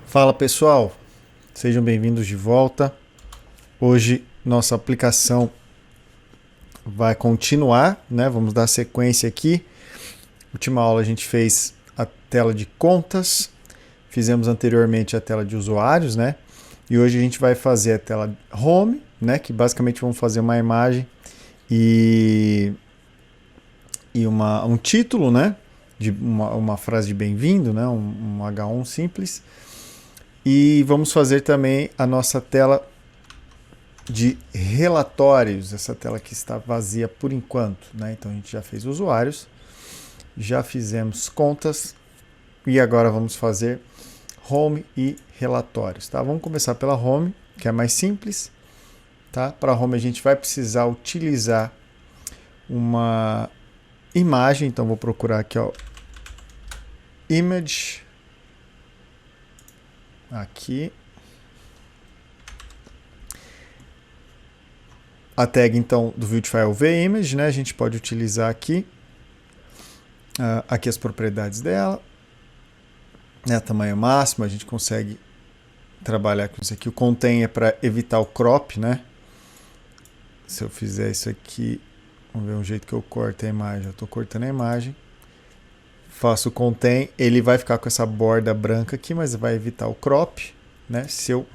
Fala pessoal, sejam bem-vindos de volta. Hoje nossa aplicação vai continuar, né? Vamos dar sequência aqui. Última aula a gente fez a tela de contas, fizemos anteriormente a tela de usuários, né? E hoje a gente vai fazer a tela home, né? Que basicamente vamos fazer uma imagem e um título, né? De uma frase de bem-vindo, né? Um H1 simples. E vamos fazer também a nossa tela de relatórios, essa tela que está vazia por enquanto, né? Então a gente já fez usuários, já fizemos contas e agora vamos fazer home e relatórios, tá? Vamos começar pela home, que é mais simples, tá? Para home a gente vai precisar utilizar uma imagem, então vou procurar aqui, ó, image, aqui. A tag, então, do View File VImage, né? A gente pode utilizar aqui. Aqui as propriedades dela. Né? Tamanho máximo, a gente consegue trabalhar com isso aqui. O Contain é para evitar o crop, né? Se eu fizer isso aqui, vamos ver um jeito que eu corto a imagem. Eu estou cortando a imagem. Faço o Contain, ele vai ficar com essa borda branca aqui, mas vai evitar o crop, né? Se eu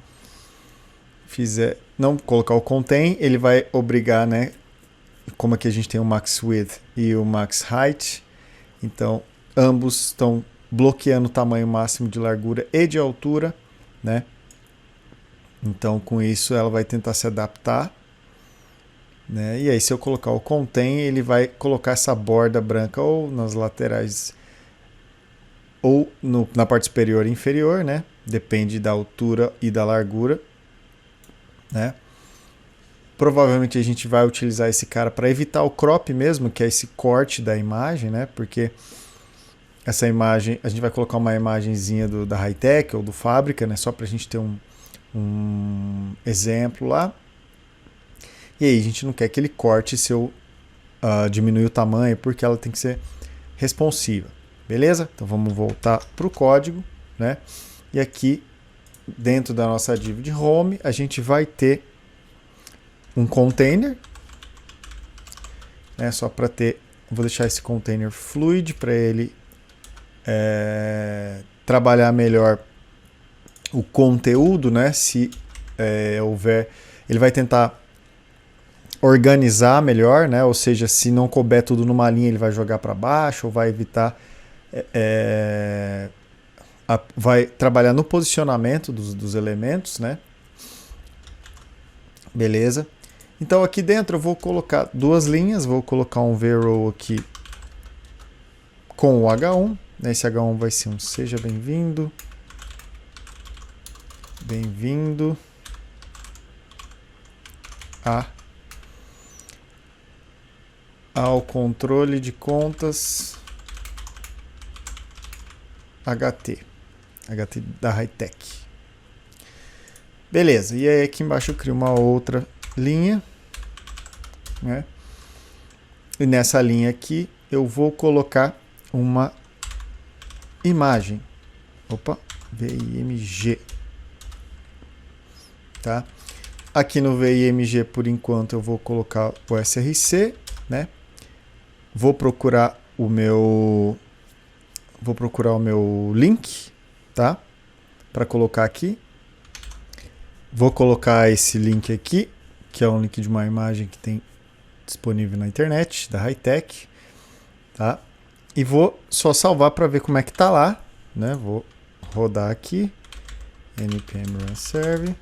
fizer, não colocar o Contain, ele vai obrigar, né? Como aqui a gente tem o Max Width e o Max Height, então ambos estão bloqueando o tamanho máximo de largura e de altura, né? Então com isso ela vai tentar se adaptar, né? E aí se eu colocar o Contain, ele vai colocar essa borda branca ou nas laterais ou na parte superior e inferior, né? Depende da altura e da largura, né? Provavelmente a gente vai utilizar esse cara para evitar o crop mesmo, que é esse corte da imagem, né? Porque essa imagem, a gente vai colocar uma imagenzinha da Hightech ou do Fábrica, né? Só para a gente ter um exemplo lá. E aí a gente não quer que ele corte se eu diminuir o tamanho, porque ela tem que ser responsiva. Beleza? Então vamos voltar para o código, né? E aqui, dentro da nossa div de home, a gente vai ter um container, né? Só para ter, vou deixar esse container fluid para ele trabalhar melhor o conteúdo, né? Se houver, ele vai tentar organizar melhor, né? Ou seja, se não couber tudo numa linha, ele vai jogar para baixo ou vai evitar vai trabalhar no posicionamento dos elementos, né? Beleza. Então aqui dentro eu vou colocar duas linhas, vou colocar um VRow aqui com o H1. Esse H1 vai ser um seja bem-vindo. Bem-vindo ao controle de contas HT da Hightech. Beleza, e aí aqui embaixo eu crio uma outra linha, né? E nessa linha aqui eu vou colocar uma imagem. Opa, VIMG. Tá? Aqui no VIMG, por enquanto, eu vou colocar o SRC, né? Vou procurar o meu link, tá? Para colocar aqui. Vou colocar esse link aqui, que é um link de uma imagem que tem disponível na internet, da Hightech, tá? E vou só salvar para ver como é que tá lá, né? Vou rodar aqui, npm run serve.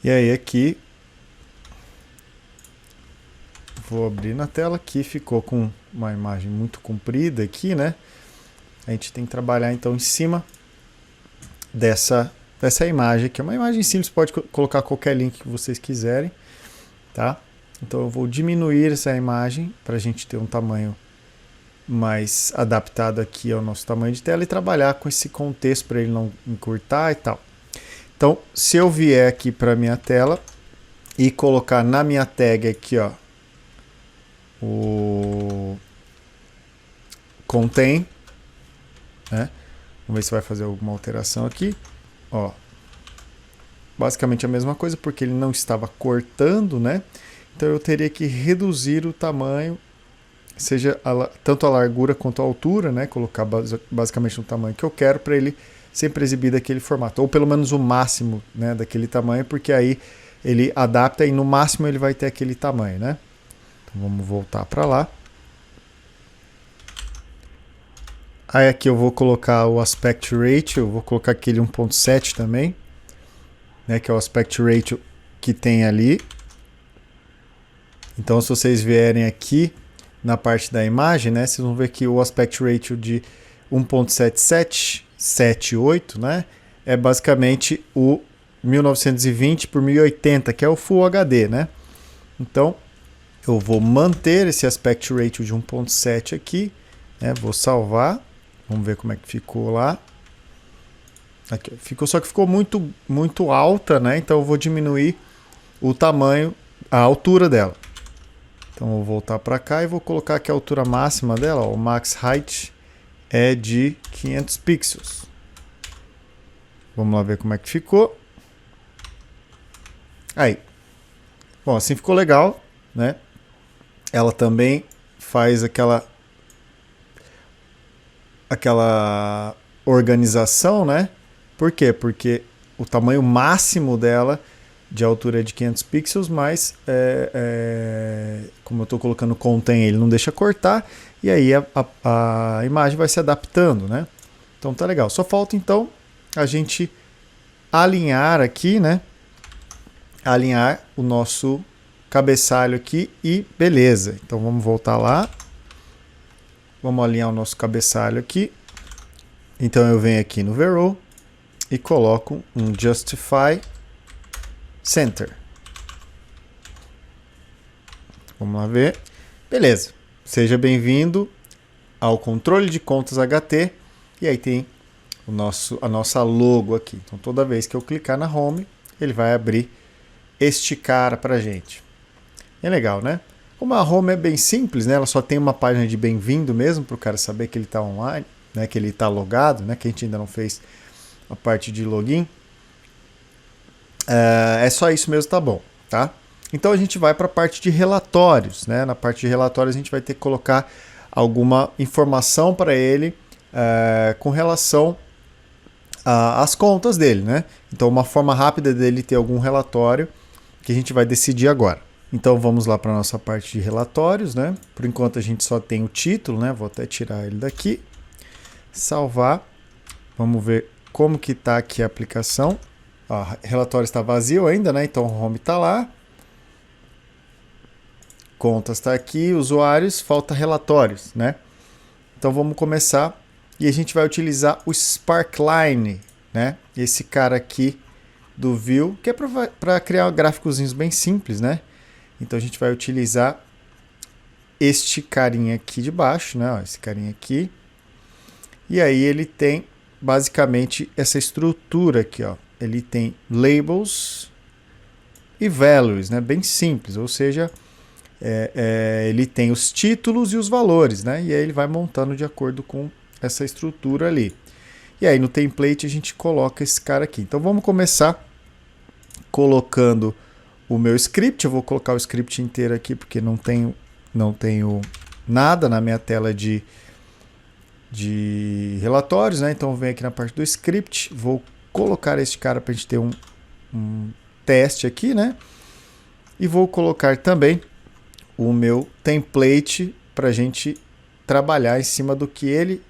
E aí aqui, vou abrir na tela aqui, ficou com uma imagem muito comprida aqui, né? A gente tem que trabalhar então em cima dessa imagem aqui. É uma imagem simples, pode colocar qualquer link que vocês quiserem, tá? Então eu vou diminuir essa imagem para a gente ter um tamanho mais adaptado aqui ao nosso tamanho de tela e trabalhar com esse contexto para ele não encurtar e tal. Então, se eu vier aqui para minha tela e colocar na minha tag aqui, ó, o contém, né? Vamos ver se vai fazer alguma alteração aqui, ó. Basicamente a mesma coisa, porque ele não estava cortando, né? Então eu teria que reduzir o tamanho, seja tanto a largura quanto a altura, né? Colocar basicamente no tamanho que eu quero para ele sempre exibir daquele formato, ou pelo menos o máximo, né, daquele tamanho, porque aí ele adapta e no máximo ele vai ter aquele tamanho, né? Então vamos voltar para lá. Aí aqui eu vou colocar o aspect ratio, eu vou colocar aquele 1.7 também, né, que é o aspect ratio que tem ali. Então se vocês vierem aqui na parte da imagem, né, vocês vão ver que o aspect ratio de 1.7778, né, é basicamente o 1920 por 1080, que é o Full HD, né? Então eu vou manter esse aspect ratio de 1.7 aqui, né, vou salvar. Vamos ver como é que ficou lá. Aqui, só que ficou muito alta, né? Então eu vou diminuir o tamanho, a altura dela. Então eu vou voltar para cá e vou colocar que a altura máxima dela, ó, o max height, é de 500 pixels. Vamos lá ver como é que ficou. Aí. Bom, assim ficou legal, né? Ela também faz aquela organização, né? Por quê? Porque o tamanho máximo dela de altura é de 500 pixels, mas como eu estou colocando contém, ele não deixa cortar, e aí a imagem vai se adaptando, né? Então tá legal. Só falta então a gente alinhar aqui, né? Alinhar o nosso cabeçalho aqui e beleza. Então vamos voltar lá. Vamos alinhar o nosso cabeçalho aqui. Então eu venho aqui no V-Row e coloco um Justify Center. Vamos lá ver. Beleza. Seja bem-vindo ao controle de contas HT. E aí tem a nossa logo aqui. Então toda vez que eu clicar na Home, ele vai abrir este cara pra gente. É legal, né? Como a Home é bem simples, né? Ela só tem uma página de bem-vindo mesmo, para o cara saber que ele está online, né? Que ele está logado, né? Que a gente ainda não fez a parte de login. É só isso mesmo, tá bom, tá? Então a gente vai para a parte de relatórios, né? Na parte de relatórios a gente vai ter que colocar alguma informação para ele com relação às contas dele, né? Então uma forma rápida dele ter algum relatório que a gente vai decidir agora. Então vamos lá para a nossa parte de relatórios, né? Por enquanto a gente só tem o título, né? Vou até tirar ele daqui. Salvar. Vamos ver como que está aqui a aplicação. Ó, relatório está vazio ainda, né? Então o Home está lá. Contas está aqui. Usuários, falta relatórios, né? Então vamos começar. E a gente vai utilizar o Sparkline, né? Esse cara aqui do View, que é para criar gráficos bem simples, né? Então a gente vai utilizar este carinha aqui de baixo, né? Ó, esse carinha aqui. E aí ele tem basicamente essa estrutura aqui, ó. Ele tem labels e values, né? Bem simples, ou seja, ele tem os títulos e os valores, né? E aí ele vai montando de acordo com essa estrutura ali. E aí no template a gente coloca esse cara aqui. Então vamos começar colocando o meu script. Eu vou colocar o script inteiro aqui porque não tenho nada na minha tela de relatórios, né? Então venho aqui na parte do script, vou colocar este cara para a gente ter um teste aqui, né? E vou colocar também o meu template para a gente trabalhar em cima do que ele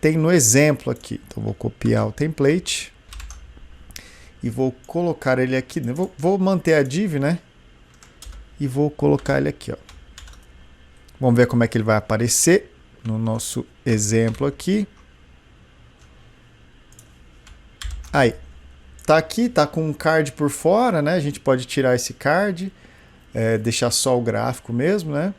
tem no exemplo aqui. Então vou copiar o template e vou colocar ele aqui. Vou manter a div, né? E vou colocar ele aqui, ó. Vamos ver como é que ele vai aparecer no nosso exemplo aqui. Aí, tá aqui, tá com um card por fora, né? A gente pode tirar esse card. deixar só o gráfico mesmo, né?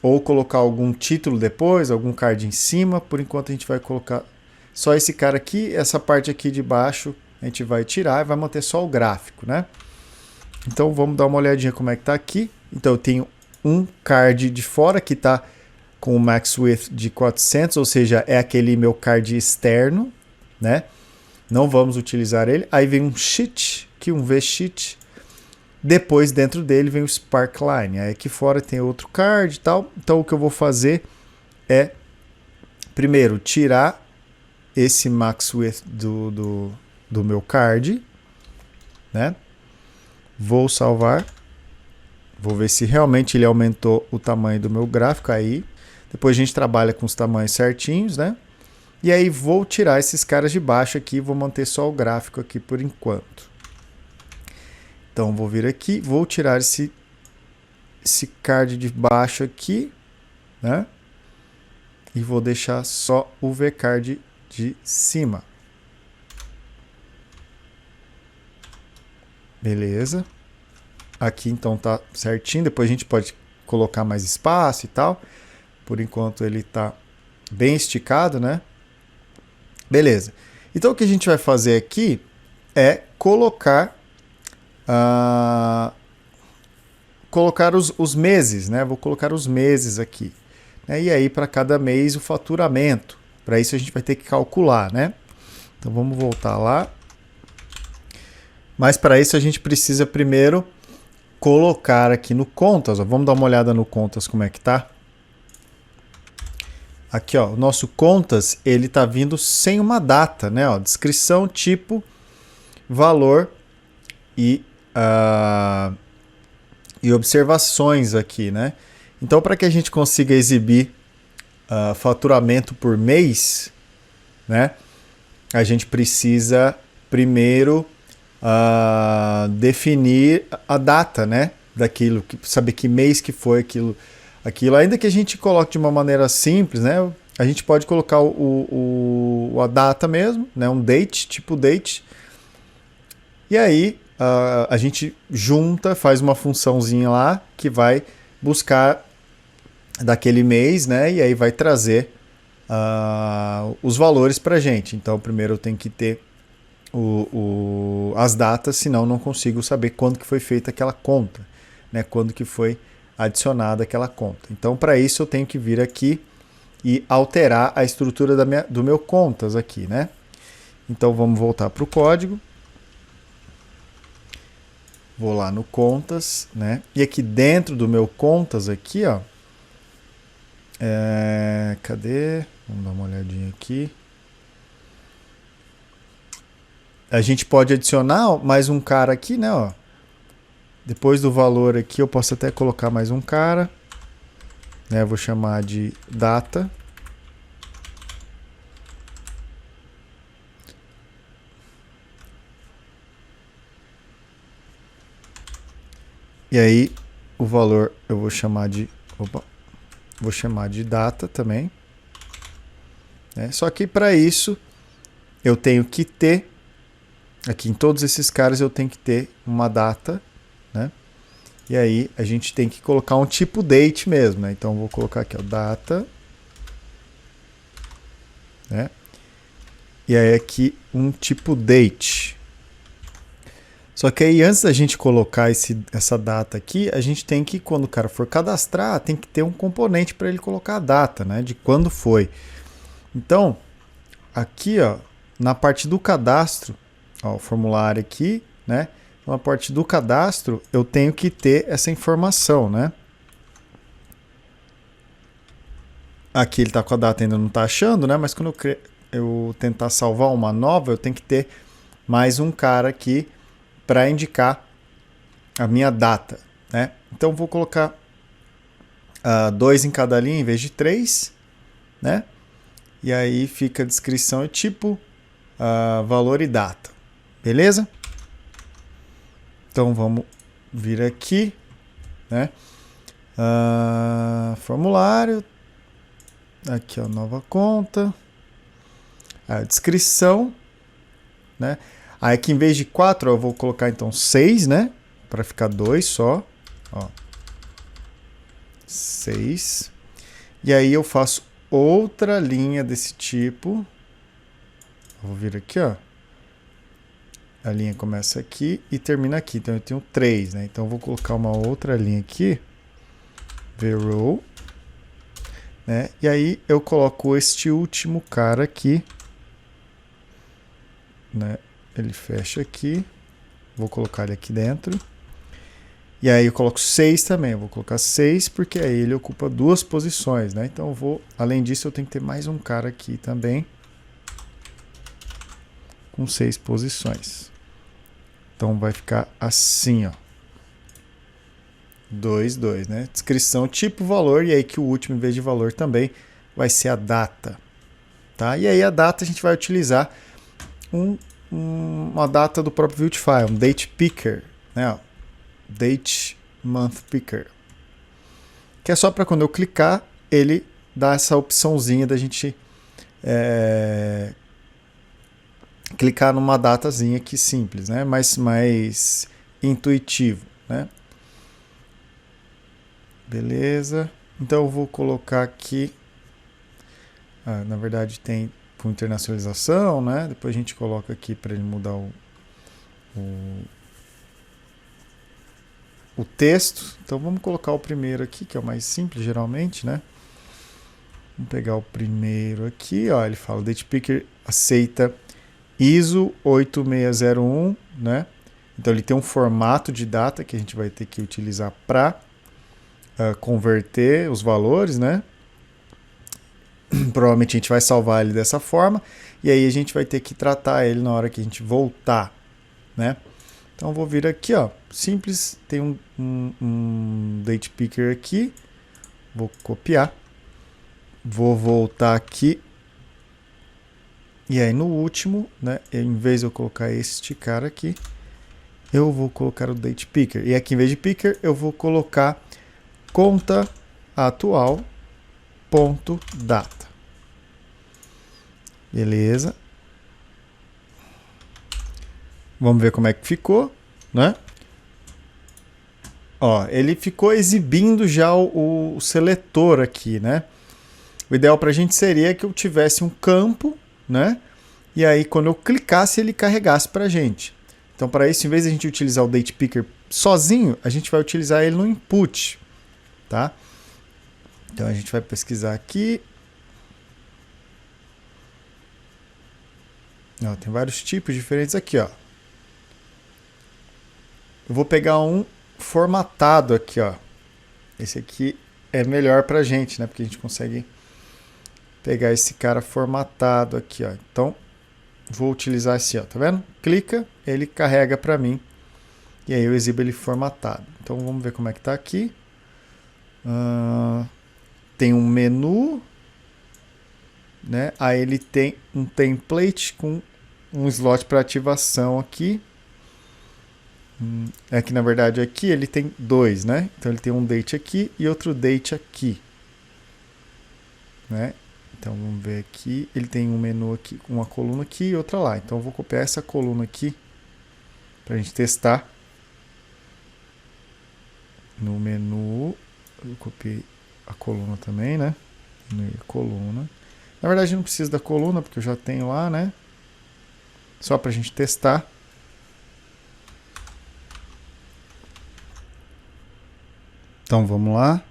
Ou colocar algum título depois, algum card em cima. Por enquanto a gente vai colocar só esse cara aqui, essa parte aqui de baixo a gente vai tirar e vai manter só o gráfico, né? Então vamos dar uma olhadinha como é que tá aqui. Então eu tenho um card de fora que está com o max width de 400, ou seja, é aquele meu card externo, né? Não vamos utilizar ele. Aí vem um sheet, aqui um V-sheet. Depois dentro dele vem o Sparkline. Aí aqui fora tem outro card e tal. Então o que eu vou fazer é primeiro tirar esse max width do meu card, né? Vou salvar. Vou ver se realmente ele aumentou o tamanho do meu gráfico aí. Depois a gente trabalha com os tamanhos certinhos, né? E aí vou tirar esses caras de baixo aqui, vou manter só o gráfico aqui por enquanto. Então vou vir aqui, vou tirar esse card de baixo aqui, né? E vou deixar só o V-card de cima. Beleza. Aqui então tá certinho, depois a gente pode colocar mais espaço e tal. Por enquanto ele tá bem esticado, né? Beleza. Então o que a gente vai fazer aqui é colocar os meses, né? Vou colocar os meses aqui, né? E aí para cada mês o faturamento. Para isso a gente vai ter que calcular, né? Então vamos voltar lá. Mas para isso a gente precisa primeiro colocar aqui no contas. Ó. Vamos dar uma olhada no contas como é que tá. Aqui, ó, o nosso contas, ele tá vindo sem uma data, né? Ó, descrição, tipo, valor e observações aqui, né? Então, para que a gente consiga exibir faturamento por mês, né? A gente precisa primeiro definir a data, né? Daquilo, saber que mês que foi aquilo. Ainda que a gente coloque de uma maneira simples, né? A gente pode colocar a data mesmo, né? Um date, tipo date. E aí a gente junta, faz uma funçãozinha lá que vai buscar daquele mês, né? E aí vai trazer os valores para a gente. Então primeiro eu tenho que ter as datas, senão não consigo saber quando que foi feita aquela conta, né? Quando que foi adicionada aquela conta. Então, para isso, eu tenho que vir aqui e alterar a estrutura do meu contas aqui, né? Então, vamos voltar para o código. Vou lá no contas, né? E aqui dentro do meu contas aqui, ó. Cadê? Vamos dar uma olhadinha aqui. A gente pode adicionar mais um cara aqui, né? Ó. Depois do valor aqui, eu posso até colocar mais um cara. Né? Vou chamar de data. E aí, o valor eu vou chamar de... vou chamar de data também. Né? Só que para isso, eu tenho que ter... Aqui em todos esses caras eu tenho que ter uma data, né? E aí a gente tem que colocar um tipo date mesmo, né? Então eu vou colocar aqui, ó, data, né? E aí aqui um tipo date. Só que aí antes da gente colocar essa data aqui, a gente tem que, quando o cara for cadastrar, tem que ter um componente para ele colocar a data, né? De quando foi. Então, aqui, ó, na parte do cadastro, ó, o formulário aqui, né? Na parte do cadastro, eu tenho que ter essa informação, né? Aqui ele está com a data, ainda não está achando, né? Mas quando eu tentar salvar uma nova, eu tenho que ter mais um cara aqui para indicar a minha data, né? Então vou colocar 2 em cada linha em vez de 3, né? E aí fica a descrição e tipo, valor e data. Beleza? Então vamos vir aqui, né? Formulário. Aqui, ó, nova conta. A descrição, né? Aí aqui em vez de 4, eu vou colocar então 6, né? Para ficar 2 só. Ó. 6. E aí eu faço outra linha desse tipo. Vou vir aqui, ó. A linha começa aqui e termina aqui. Então eu tenho 3, né? Então eu vou colocar uma outra linha aqui. V-row. Né? E aí eu coloco este último cara aqui. Né? Ele fecha aqui. Vou colocar ele aqui dentro. E aí eu coloco 6 também. Eu vou colocar 6 porque aí ele ocupa 2 posições, né? Então eu vou, além disso, eu tenho que ter mais um cara aqui também. Com 6 posições. Então vai ficar assim, ó. 2, 2, né? Descrição, tipo, valor. E aí que o último, em vez de valor, também vai ser a data. Tá? E aí a data a gente vai utilizar uma data do próprio Viewtify, um date picker, né? Ó. Date month picker, que é só para quando eu clicar ele dá essa opçãozinha da gente clicar numa datazinha aqui simples, né? Mais intuitivo, né? Beleza. Então eu vou colocar aqui, na verdade tem com internacionalização, né? Depois a gente coloca aqui para ele mudar o texto. Então vamos colocar o primeiro aqui, que é o mais simples geralmente, né? Vamos pegar o primeiro aqui, ó, ele fala Date Picker aceita ISO 8601, né? Então ele tem um formato de data que a gente vai ter que utilizar para converter os valores, né? Provavelmente a gente vai salvar ele dessa forma e aí a gente vai ter que tratar ele na hora que a gente voltar, né? Então vou vir aqui, ó, simples, tem um date picker aqui, vou copiar, vou voltar aqui, e aí no último, né, em vez de eu colocar este cara aqui, eu vou colocar o date picker, e aqui em vez de picker eu vou colocar conta atual ponto data, beleza? Vamos ver como é que ficou, né? Ó, ele ficou exibindo já o seletor aqui, né? O ideal para a gente seria que eu tivesse um campo, né? E aí quando eu clicasse ele carregasse para a gente. Então para isso, em vez de a gente utilizar o date picker sozinho, a gente vai utilizar ele no input, tá? Então a gente vai pesquisar aqui. Ó, tem vários tipos diferentes aqui, ó. Eu vou pegar um formatado aqui, ó. Esse aqui é melhor pra gente, né? Porque a gente consegue pegar esse cara formatado aqui, ó. Então, vou utilizar esse, ó. Tá vendo? Clica, ele carrega pra mim. E aí eu exibo ele formatado. Então, vamos ver como é que tá aqui. Tem um menu, né? Aí ele tem um template com um slot para ativação aqui. É que na verdade aqui ele tem 2, né? Então ele tem um date aqui e outro date aqui, né? Então vamos ver aqui, ele tem um menu aqui, uma coluna aqui e outra lá. Então eu vou copiar essa coluna aqui pra gente testar. No menu, eu copiei a coluna também, né? Menu e coluna. Na verdade não precisa da coluna porque eu já tenho lá, né? Só pra gente testar. Então vamos lá.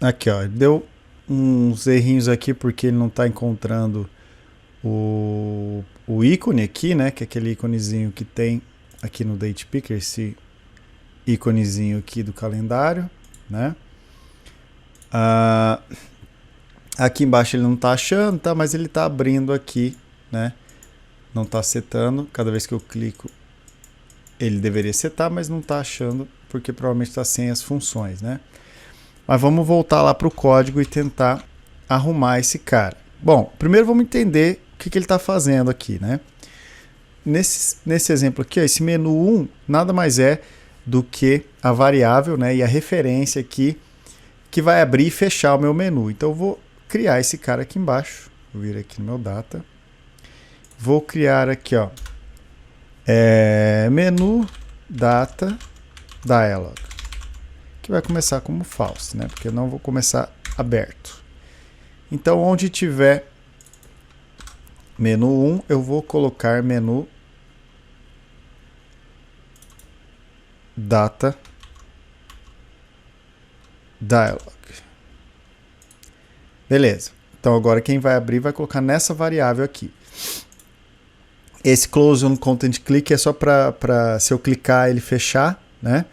Aqui, ó, deu uns errinhos aqui porque ele não está encontrando o ícone aqui, né? Que é aquele íconezinho que tem aqui no Date Picker, esse íconezinho aqui do calendário, né? Aqui embaixo ele não está achando, tá? Mas ele está abrindo aqui, né? Não está setando. Cada vez que eu clico ele deveria setar, mas não está achando, porque provavelmente está sem as funções, né? Mas vamos voltar lá para o código e tentar arrumar esse cara. Bom, primeiro vamos entender o que ele está fazendo aqui, né? Nesse exemplo aqui, ó, esse menu 1 nada mais é do que a variável, né, e a referência aqui que vai abrir e fechar o meu menu. Então eu vou criar esse cara aqui embaixo. Vou vir aqui no meu data. Vou criar aqui, ó, menu data dialog, que vai começar como false, né? Porque eu não vou começar aberto. Então, onde tiver menu 1, eu vou colocar menu data dialog. Beleza. Então, agora quem vai abrir vai colocar nessa variável aqui. Esse close on content click é só para se eu clicar ele fechar, né?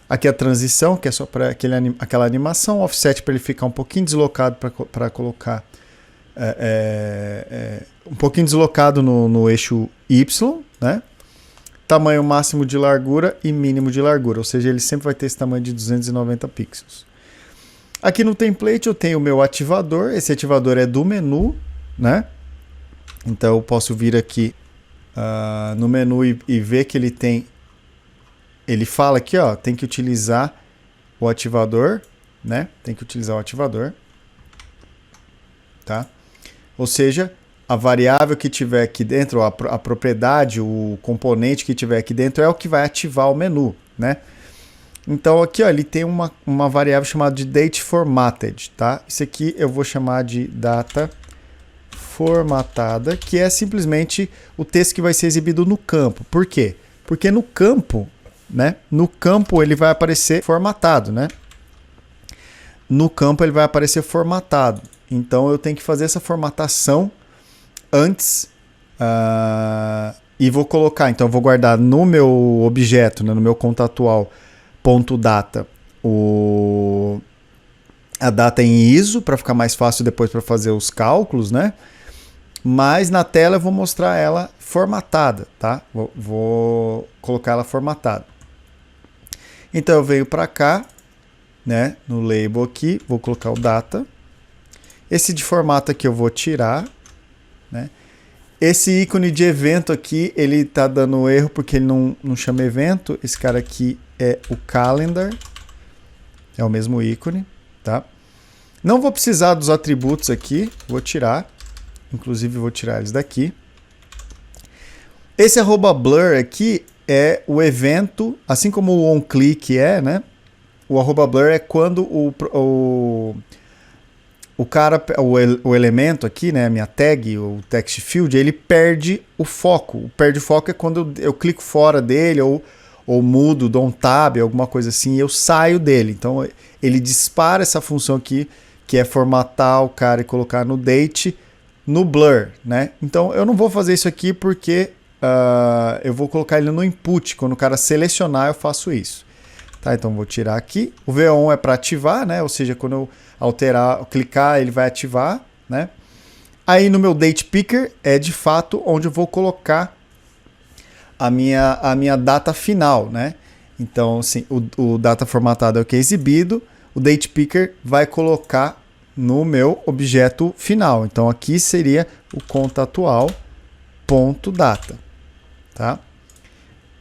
Aqui a transição, que é só para aquela animação, offset para ele ficar um pouquinho deslocado para colocar um pouquinho deslocado no eixo Y, né? Tamanho máximo de largura e mínimo de largura, ou seja, ele sempre vai ter esse tamanho de 290 pixels. Aqui no template eu tenho o meu ativador, esse ativador é do menu, né? Então eu posso vir aqui no menu e ver que ele tem. Ele fala aqui, ó, tem que utilizar o ativador, né? Tem que utilizar o ativador, tá? Ou seja, a variável que tiver aqui dentro, a propriedade, o componente que tiver aqui dentro é o que vai ativar o menu, né? Então aqui, ó, ele tem uma variável chamada de date formatted, tá? Isso aqui eu vou chamar de data formatada, que é simplesmente o texto que vai ser exibido no campo. Por quê? Porque no campo, né? No campo ele vai aparecer formatado, né? No campo ele vai aparecer formatado. Então eu tenho que fazer essa formatação antes e vou colocar. Então eu vou guardar no meu objeto, né, no meu contatual ponto data a data em ISO para ficar mais fácil depois para fazer os cálculos, né? Mas na tela eu vou mostrar ela formatada, tá? Vou colocar ela formatada. Então eu venho para cá, né? No label aqui, vou colocar o data. Esse de formato aqui eu vou tirar, né? Esse ícone de evento aqui, ele tá dando erro porque ele não chama evento. Esse cara aqui é o calendar. É o mesmo ícone, tá? Não vou precisar dos atributos aqui, vou tirar. Inclusive vou tirar eles daqui. Esse @blur aqui é o evento, assim como o onClick é, né? O @blur é quando o elemento aqui, né, a minha tag, o text field, ele perde o foco. O perde o foco é quando eu clico fora dele ou mudo, dou um tab, alguma coisa assim, e eu saio dele. Então ele dispara essa função aqui, que é formatar o cara e colocar no date, no blur, né? Então eu não vou fazer isso aqui porque eu vou colocar ele no input. Quando o cara selecionar, eu faço isso. Tá, então vou tirar aqui. O V1 é para ativar, né? Ou seja, quando eu alterar, clicar, ele vai ativar, né? Aí no meu date picker é de fato onde eu vou colocar a minha data final, né? Então, assim, o data formatado é o que é exibido. O date picker vai colocar no meu objeto final. Então aqui seria o contatual.data, tá?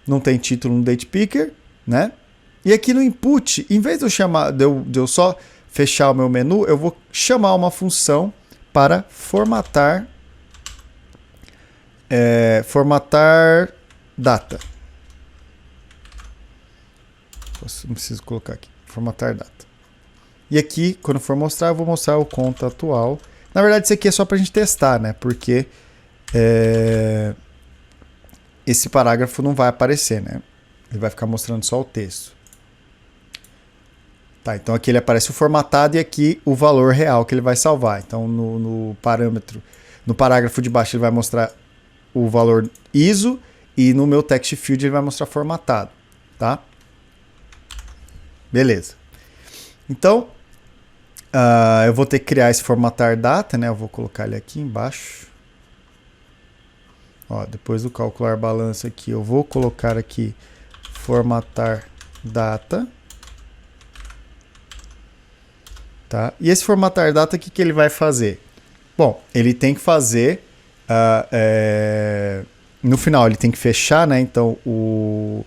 Não tem título no date picker, né? E aqui no input, em vez de eu só fechar o meu menu, eu vou chamar uma função para formatar data. Não preciso colocar aqui, formatar data. E aqui, quando for mostrar, eu vou mostrar o contatual. Na verdade, isso aqui é só para a gente testar, né? Porque esse parágrafo não vai aparecer, né? Ele vai ficar mostrando só o texto. Tá, então aqui ele aparece o formatado e aqui o valor real que ele vai salvar. Então no parâmetro, no parágrafo de baixo ele vai mostrar o valor ISO e no meu text field ele vai mostrar formatado, tá? Beleza. Então eu vou ter que criar esse formatar data, né? Eu vou colocar ele aqui embaixo. Ó, depois do calcular balança aqui, eu vou colocar aqui formatar data. Tá? E esse formatar data, o que ele vai fazer? Bom, ele tem que fazer no final ele tem que fechar, né? Então o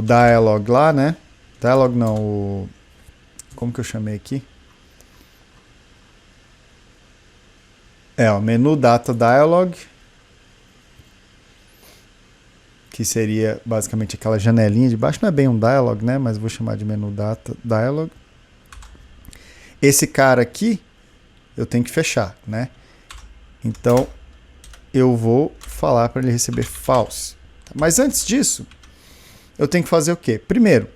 dialog lá, né? Dialog não, como que eu chamei aqui? O menu data dialog. que seria basicamente aquela janelinha de baixo, não é bem um dialog, né, mas vou chamar de menu data dialog. Esse cara aqui eu tenho que fechar, né? Então eu vou falar para ele receber false. Mas antes disso, eu tenho que fazer o quê? Primeiro,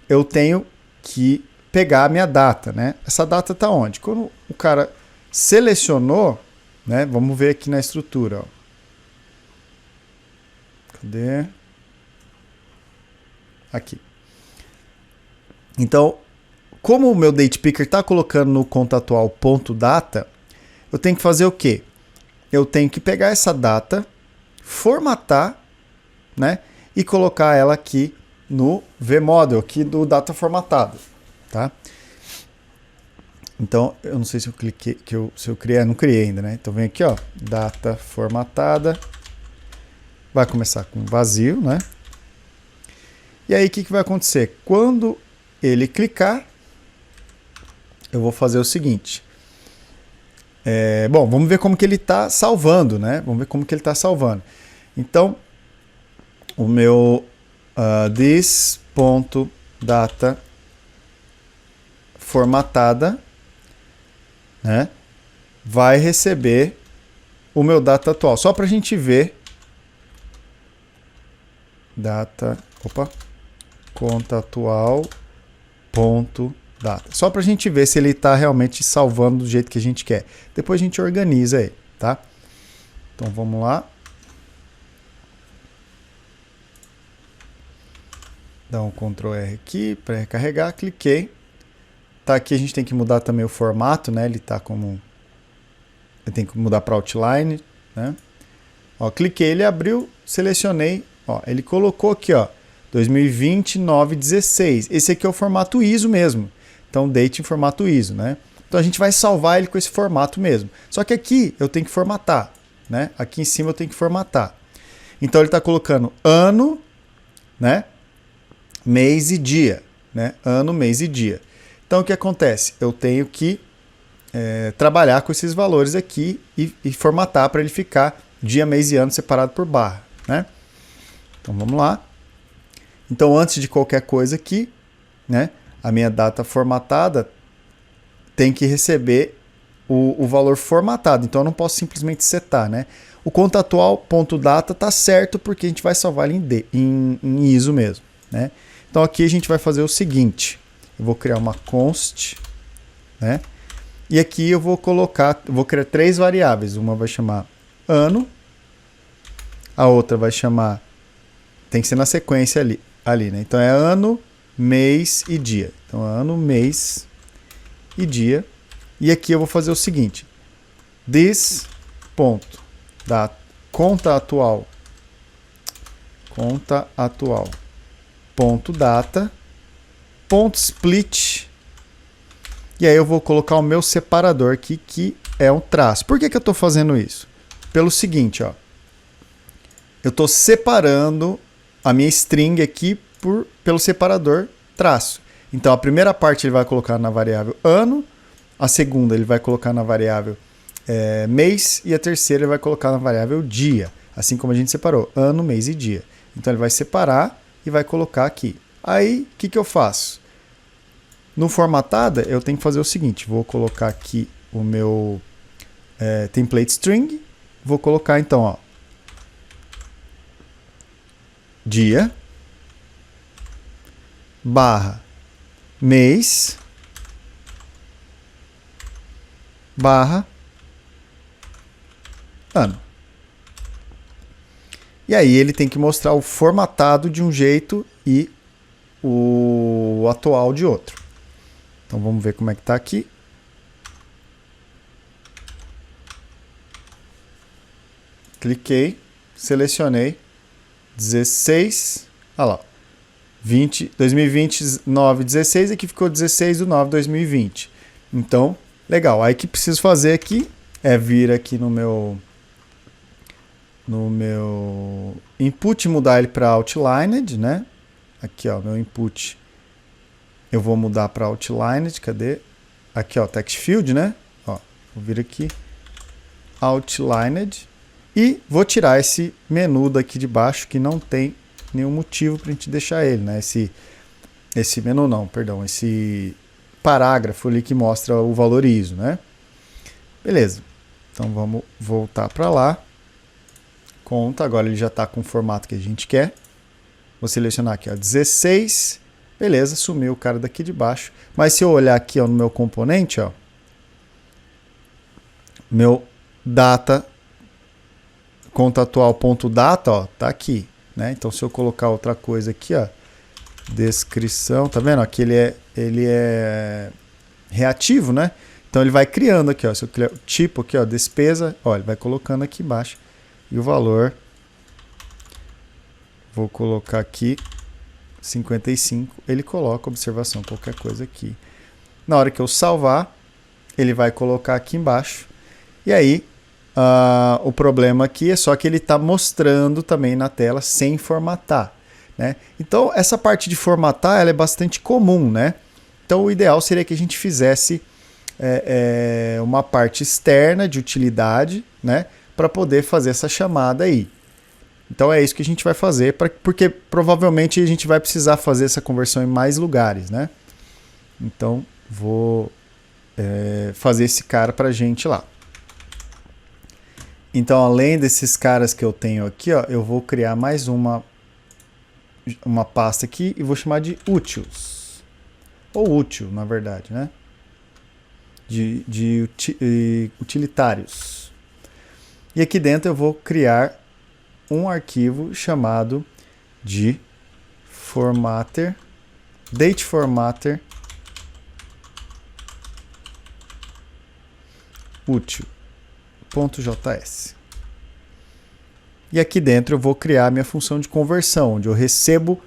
eu tenho que pegar a minha data, né? Essa data está onde? Quando o cara selecionou, né? Vamos ver aqui na estrutura, ó. Cadê? Aqui. Então, como o meu date picker está colocando no conta atual ponto data, eu tenho que fazer o quê? Eu tenho que pegar essa data, formatar, né? E colocar ela aqui no vModel, aqui do data formatado, tá? Então, eu não sei se eu cliquei, se eu criei, não criei ainda, né? Então vem aqui, ó, data formatada. Vai começar com vazio, né? E aí, o que vai acontecer? Quando ele clicar, eu vou fazer o seguinte. Bom, vamos ver como que ele está salvando, né? Vamos ver como que ele está salvando. Então, o meu this.data formatada, né, vai receber o meu data atual. Só para a gente ver. Conta atual ponto data. Só para a gente ver se ele está realmente salvando do jeito que a gente quer. Depois a gente organiza ele, tá? Então vamos lá. Dá um Ctrl R aqui para recarregar. Cliquei. Tá aqui, a gente tem que mudar também o formato, né? Ele tá como... Eu tenho que mudar para outline, né? Ó, cliquei, ele abriu, selecionei. Ó, ele colocou aqui, ó, 2020 9/16. Esse aqui é o formato ISO mesmo. Então, date em formato ISO, né? Então, a gente vai salvar ele com esse formato mesmo. Só que aqui eu tenho que formatar, né? Aqui em cima eu tenho que formatar. Então, ele está colocando ano, né? Mês e dia, né? Ano, mês e dia. Então, o que acontece? Eu tenho que trabalhar com esses valores aqui e formatar para ele ficar dia, mês e ano separado por barra, né? Então, vamos lá. Então, antes de qualquer coisa aqui, né? A minha data formatada tem que receber o valor formatado. Então, eu não posso simplesmente setar, né? O conta atual ponto data tá certo porque a gente vai salvar ele em ISO mesmo, né? Então, aqui a gente vai fazer o seguinte. Eu vou criar uma const, né? E aqui eu vou criar 3 variáveis. Uma vai chamar ano, a outra vai chamar, tem que ser na sequência ali, né? Então é ano, mês e dia. Então é ano, mês e dia. E aqui eu vou fazer o seguinte. This ponto da conta atual ponto data ponto split. E aí eu vou colocar o meu separador aqui, que é um traço. Por que eu estou fazendo isso? Pelo seguinte, ó. Eu estou separando a minha string aqui pelo separador traço. Então, a primeira parte ele vai colocar na variável ano, a segunda ele vai colocar na variável mês, e a terceira ele vai colocar na variável dia. Assim como a gente separou, ano, mês e dia. Então, ele vai separar e vai colocar aqui. Aí, o que eu faço? No formatada, eu tenho que fazer o seguinte. Vou colocar aqui o meu template string. Vou colocar, então, ó, dia, barra, mês, barra, ano. E aí ele tem que mostrar o formatado de um jeito e o atual de outro. Então vamos ver como é que está aqui. Cliquei, selecionei 16, olha lá, 2020 9/16, aqui ficou 16/9/2020. Então, legal. Aí o que preciso fazer aqui é vir aqui no meu input, mudar ele para outlined, né? Aqui, ó, meu input. Eu vou mudar para outlined, cadê? Aqui, ó, text field, né? Ó, vou vir aqui, outlined. E vou tirar esse menu daqui de baixo que não tem nenhum motivo para a gente deixar ele, né? Esse menu não, perdão, esse parágrafo ali que mostra o valor ISO, né? Beleza, então vamos voltar para lá. Conta, agora ele já está com o formato que a gente quer. Vou selecionar aqui, ó, 16. Beleza, sumiu o cara daqui de baixo. Mas se eu olhar aqui, ó, no meu componente, ó, meu data, conta atual.data, ó, tá aqui, né? Então se eu colocar outra coisa aqui, ó, descrição, tá vendo? Aqui ele é reativo, né? Então ele vai criando aqui, ó, se eu criar o tipo aqui, ó, despesa, ó, ele vai colocando aqui embaixo. E o valor, vou colocar aqui 55, ele coloca observação, qualquer coisa aqui. Na hora que eu salvar, ele vai colocar aqui embaixo. E aí, o problema aqui é só que ele está mostrando também na tela sem formatar, né? Então, essa parte de formatar ela é bastante comum, né? Então, o ideal seria que a gente fizesse uma parte externa de utilidade, né? Para poder fazer essa chamada aí. Então, é isso que a gente vai fazer, porque provavelmente a gente vai precisar fazer essa conversão em mais lugares, né? Então, vou fazer esse cara para a gente lá. Então, além desses caras que eu tenho aqui, ó, eu vou criar mais uma pasta aqui e vou chamar de úteis. Ou útil, na verdade, né? De utilitários. E aqui dentro eu vou criar um arquivo chamado de formatter, date formatter útil.js. E aqui dentro eu vou criar a minha função de conversão, onde eu recebo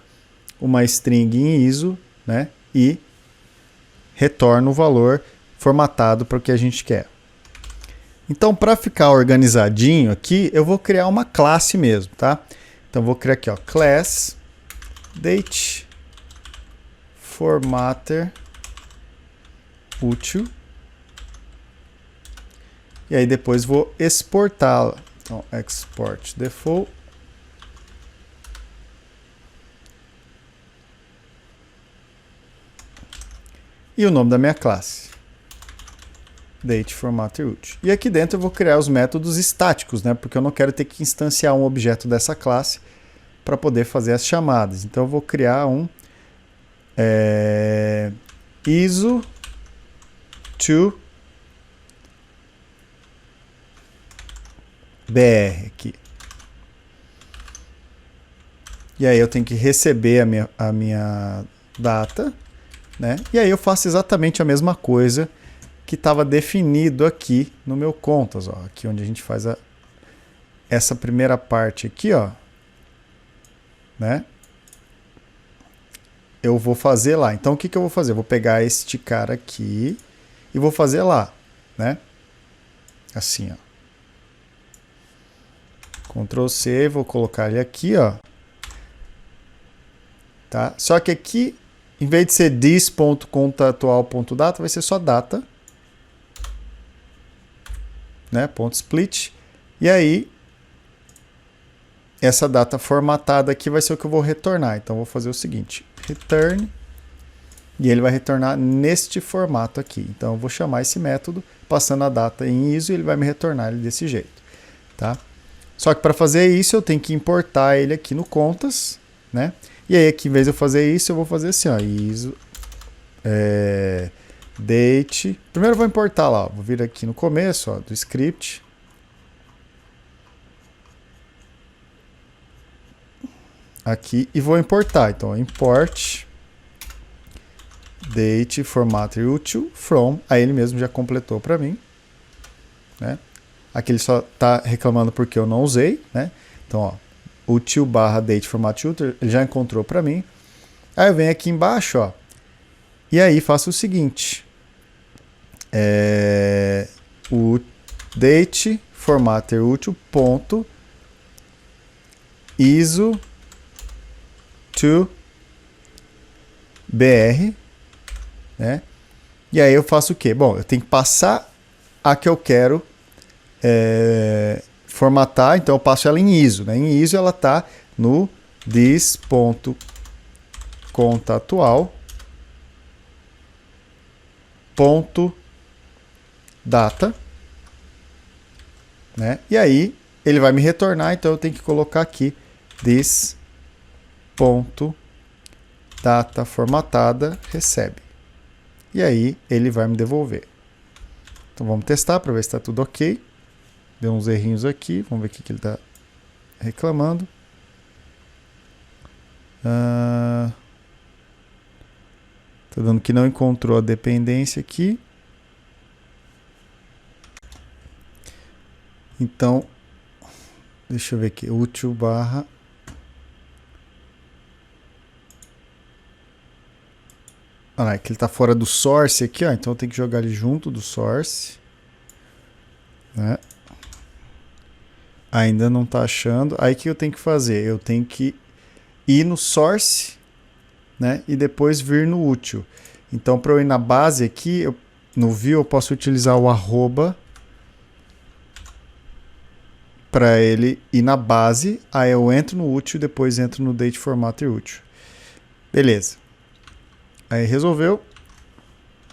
uma string em ISO, né, e retorno o valor formatado para o que a gente quer. Então, para ficar organizadinho aqui, eu vou criar uma classe mesmo, tá? Então, eu vou criar aqui, ó, class date formatter útil. E aí depois vou exportá-la. Então, export default. E o nome da minha classe. Date formatter útil. E aqui dentro eu vou criar os métodos estáticos, né? Porque eu não quero ter que instanciar um objeto dessa classe para poder fazer as chamadas. Então eu vou criar um ISO to BR aqui. E aí eu tenho que receber a minha data, né? E aí eu faço exatamente a mesma coisa que estava definido aqui no meu contas, ó, aqui onde a gente faz essa primeira parte aqui, ó, né? Eu vou fazer lá. Então o que eu vou fazer? Eu vou pegar este cara aqui e vou fazer lá, né? Assim, ó. Ctrl C, vou colocar ele aqui, ó. Tá? Só que aqui, em vez de ser this.contaatual.data, vai ser só data. Né? Ponto split. E aí, essa data formatada aqui vai ser o que eu vou retornar. Então, eu vou fazer o seguinte. Return. E ele vai retornar neste formato aqui. Então, eu vou chamar esse método, passando a data em ISO, e ele vai me retornar ele desse jeito. Tá? Só que para fazer isso, eu tenho que importar ele aqui no contas, né? E aí, aqui, em vez de eu fazer isso, eu vou fazer assim, ó, ISO, date. Primeiro eu vou importar lá, ó, vou vir aqui no começo, ó, do script. Aqui, e vou importar. Então, import date formatter útil from. Aí ele mesmo já completou para mim, né? Aqui ele só está reclamando porque eu não usei, né? Então, ó, útil barra date format útil, ele já encontrou para mim. Aí eu venho aqui embaixo, ó, e aí faço o seguinte. O date formatter útil ponto ISO to BR, né? E aí eu faço o quê? Bom, eu tenho que passar a que eu quero formatar, então eu passo ela em ISO, né? Em ISO ela está no this.contaatual.data, né? E aí ele vai me retornar, então eu tenho que colocar aqui this.data formatada recebe. E aí ele vai me devolver. Então vamos testar para ver se está tudo ok. Deu uns errinhos aqui, vamos ver o que ele está reclamando. Tá dando que não encontrou a dependência aqui. Então, deixa eu ver aqui, útil barra. Ah, é que ele está fora do source aqui, ó. Então eu tenho que jogar ele junto do source, né? Ainda não está achando. Aí o que eu tenho que fazer? Eu tenho que ir no source, né? E depois vir no útil. Então, para eu ir na base aqui, no view eu posso utilizar o arroba para ele ir na base. Aí eu entro no útil e depois entro no date formatter útil. Beleza. Aí resolveu.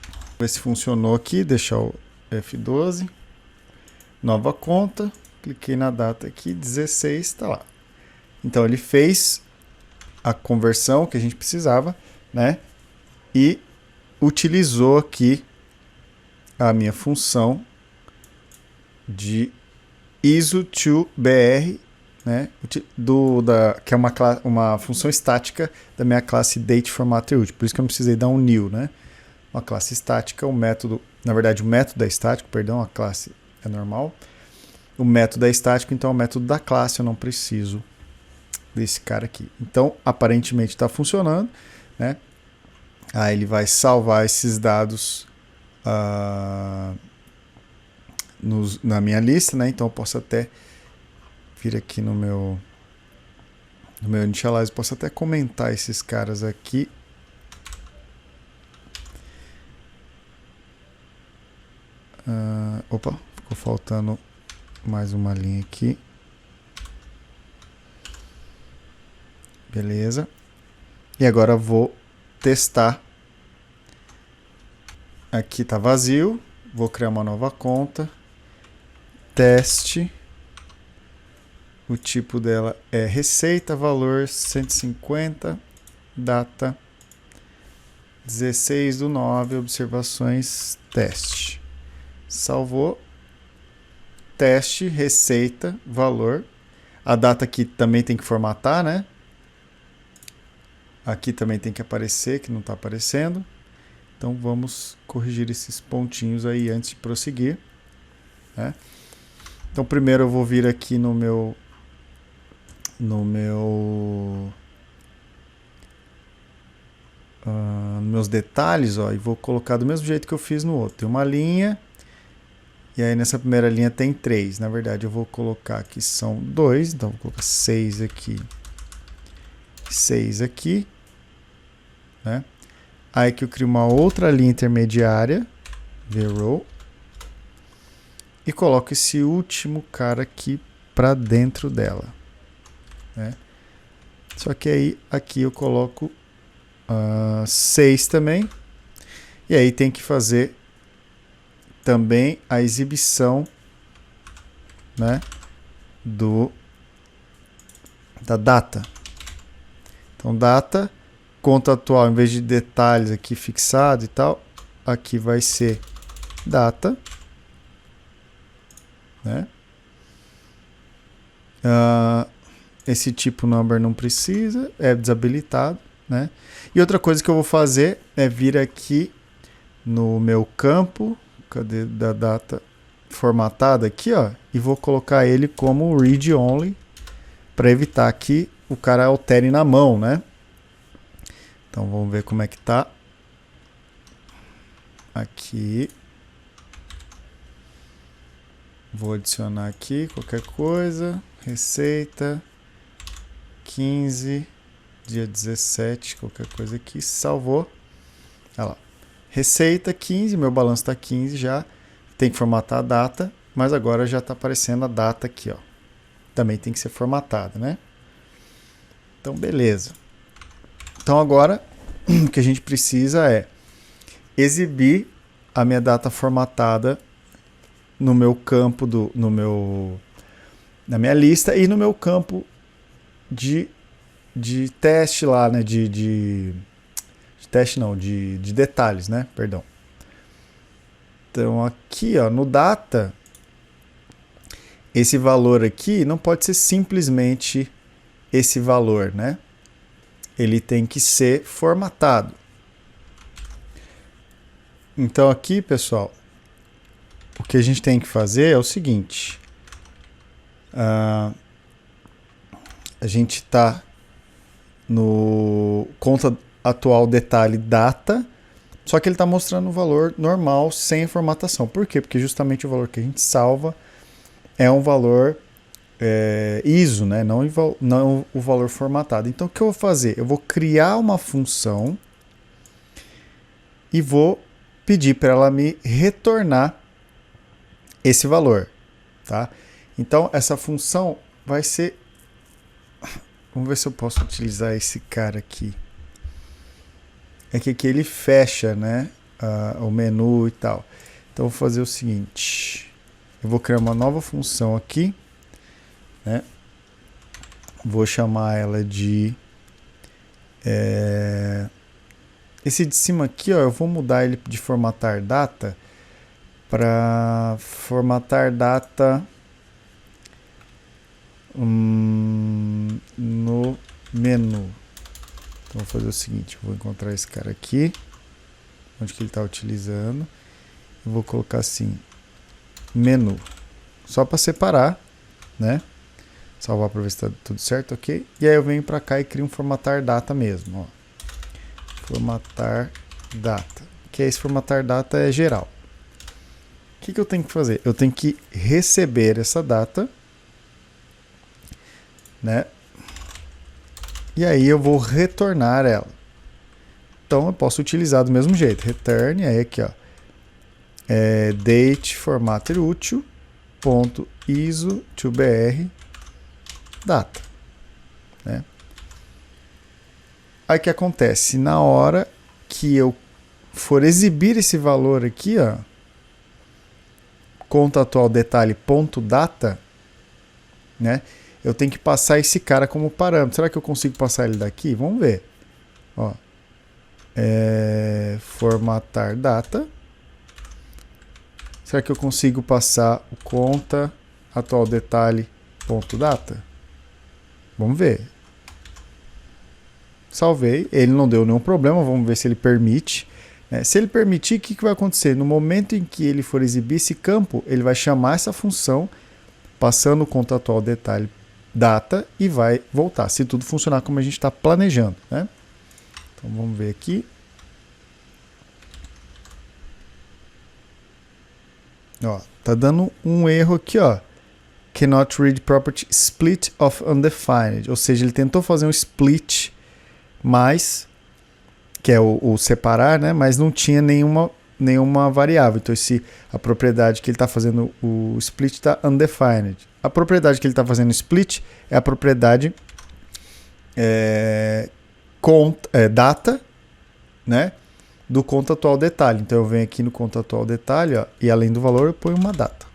Vamos ver se funcionou aqui. Deixar o F12. Nova conta. Cliquei na data aqui. 16 está lá. Então ele fez a conversão que a gente precisava, né? E utilizou aqui a minha função de ISO to BR, né? Que é uma função estática da minha classe DateFormatterUtil. Por isso que eu não precisei dar um new, né? Uma classe estática, o método é estático, perdão, a classe é normal. O método é estático, então é o método da classe, eu não preciso desse cara aqui. Então, aparentemente está funcionando, né? Aí ele vai salvar esses dados na minha lista, né? Então eu posso até vir aqui no meu initialize, posso até comentar esses caras aqui. Opa, ficou faltando mais uma linha aqui. Beleza. E agora eu vou testar. Aqui está vazio. Vou criar uma nova conta. Teste. O tipo dela é receita, valor 150, data 16/9, observações, teste. Salvou. Teste, receita, valor. A data aqui também tem que formatar, né? Aqui também tem que aparecer, que não está aparecendo. Então vamos corrigir esses pontinhos aí antes de prosseguir, né? Então primeiro eu vou vir aqui nos meus detalhes, ó, e vou colocar do mesmo jeito que eu fiz no outro. Tem uma linha, e aí nessa primeira linha tem 3. Na verdade eu vou colocar que são 2, então vou colocar 6 aqui. 6 aqui, né? Aí que eu crio uma outra linha intermediária, vRow, e coloco esse último cara aqui para dentro dela, né? Só que aí aqui eu coloco 6 também, e aí tem que fazer também a exibição, né, da data. Então, data, conta atual, em vez de detalhes aqui fixado e tal, aqui vai ser data, né? Esse tipo number não precisa, é desabilitado, né? E outra coisa que eu vou fazer é vir aqui no meu campo, cadê da data formatada aqui, ó, e vou colocar ele como read only para evitar que o cara altere na mão, né? Então vamos ver como é que tá. Aqui. Vou adicionar aqui qualquer coisa. Receita. 15. Dia 17. Qualquer coisa aqui. Salvou. Olha lá. Receita 15. Meu balanço está 15 já. Tem que formatar a data. Mas agora já está aparecendo a data aqui, ó. também tem que ser formatada, né? Então, beleza. Então, agora, o que a gente precisa é exibir a minha data formatada no meu campo, na minha lista e no meu campo de teste lá, né? De teste não, de detalhes, né? Perdão. Então, aqui, ó, no data, esse valor aqui não pode ser simplesmente esse valor, né? Ele tem que ser formatado. Então aqui, pessoal, o que a gente tem que fazer é o seguinte. A gente está no conta atual detalhe data, só que ele está mostrando o valor normal sem formatação. Por quê? Porque justamente o valor que a gente salva é um valor ISO, né? Não o valor formatado. Então o que eu vou fazer? Eu vou criar uma função e vou pedir para ela me retornar esse valor, tá? Então essa função vai ser, vamos ver se eu posso utilizar esse cara aqui. É que aqui ele fecha, né, o menu e tal. Então eu vou fazer o seguinte, eu vou criar uma nova função aqui, né? Vou chamar ela de esse de cima aqui, ó, eu vou mudar ele de formatar data para formatar data no menu. Então vou fazer o seguinte, eu vou encontrar esse cara aqui, onde que ele está utilizando, eu vou colocar assim, menu, só para separar, né? Salvar para ver se está tudo certo, ok? E aí eu venho para cá e crio um formatar data mesmo, ó. Formatar data, que esse formatar data é geral. O que eu tenho que fazer? Eu tenho que receber essa data, né? E aí eu vou retornar ela. Então eu posso utilizar do mesmo jeito. Return, aí aqui, ó, date formatter útil ponto iso to br data, né? Aí o que acontece? Na hora que eu for exibir esse valor aqui, ó, conta atual detalhe ponto data, né? Eu tenho que passar esse cara como parâmetro. Será que eu consigo passar ele daqui? Vamos ver. Ó, formatar data. Será que eu consigo passar o conta atual detalhe ponto data? Vamos ver. Salvei. Ele não deu nenhum problema. Vamos ver se ele permite. Se ele permitir, o que vai acontecer? No momento em que ele for exibir esse campo, ele vai chamar essa função, passando o conta atual detalhe data e vai voltar, se tudo funcionar como a gente está planejando, né? Então vamos ver aqui. Ó, tá dando um erro aqui, ó. Cannot read property split of undefined. Ou seja, ele tentou fazer um split, mas que é o separar, né? Mas não tinha nenhuma variável. Então a propriedade que ele está fazendo o split está undefined. A propriedade que ele está fazendo split é a propriedade data, né, do conta atual detalhe. Então eu venho aqui no conta atual detalhe, ó, e além do valor eu ponho uma data.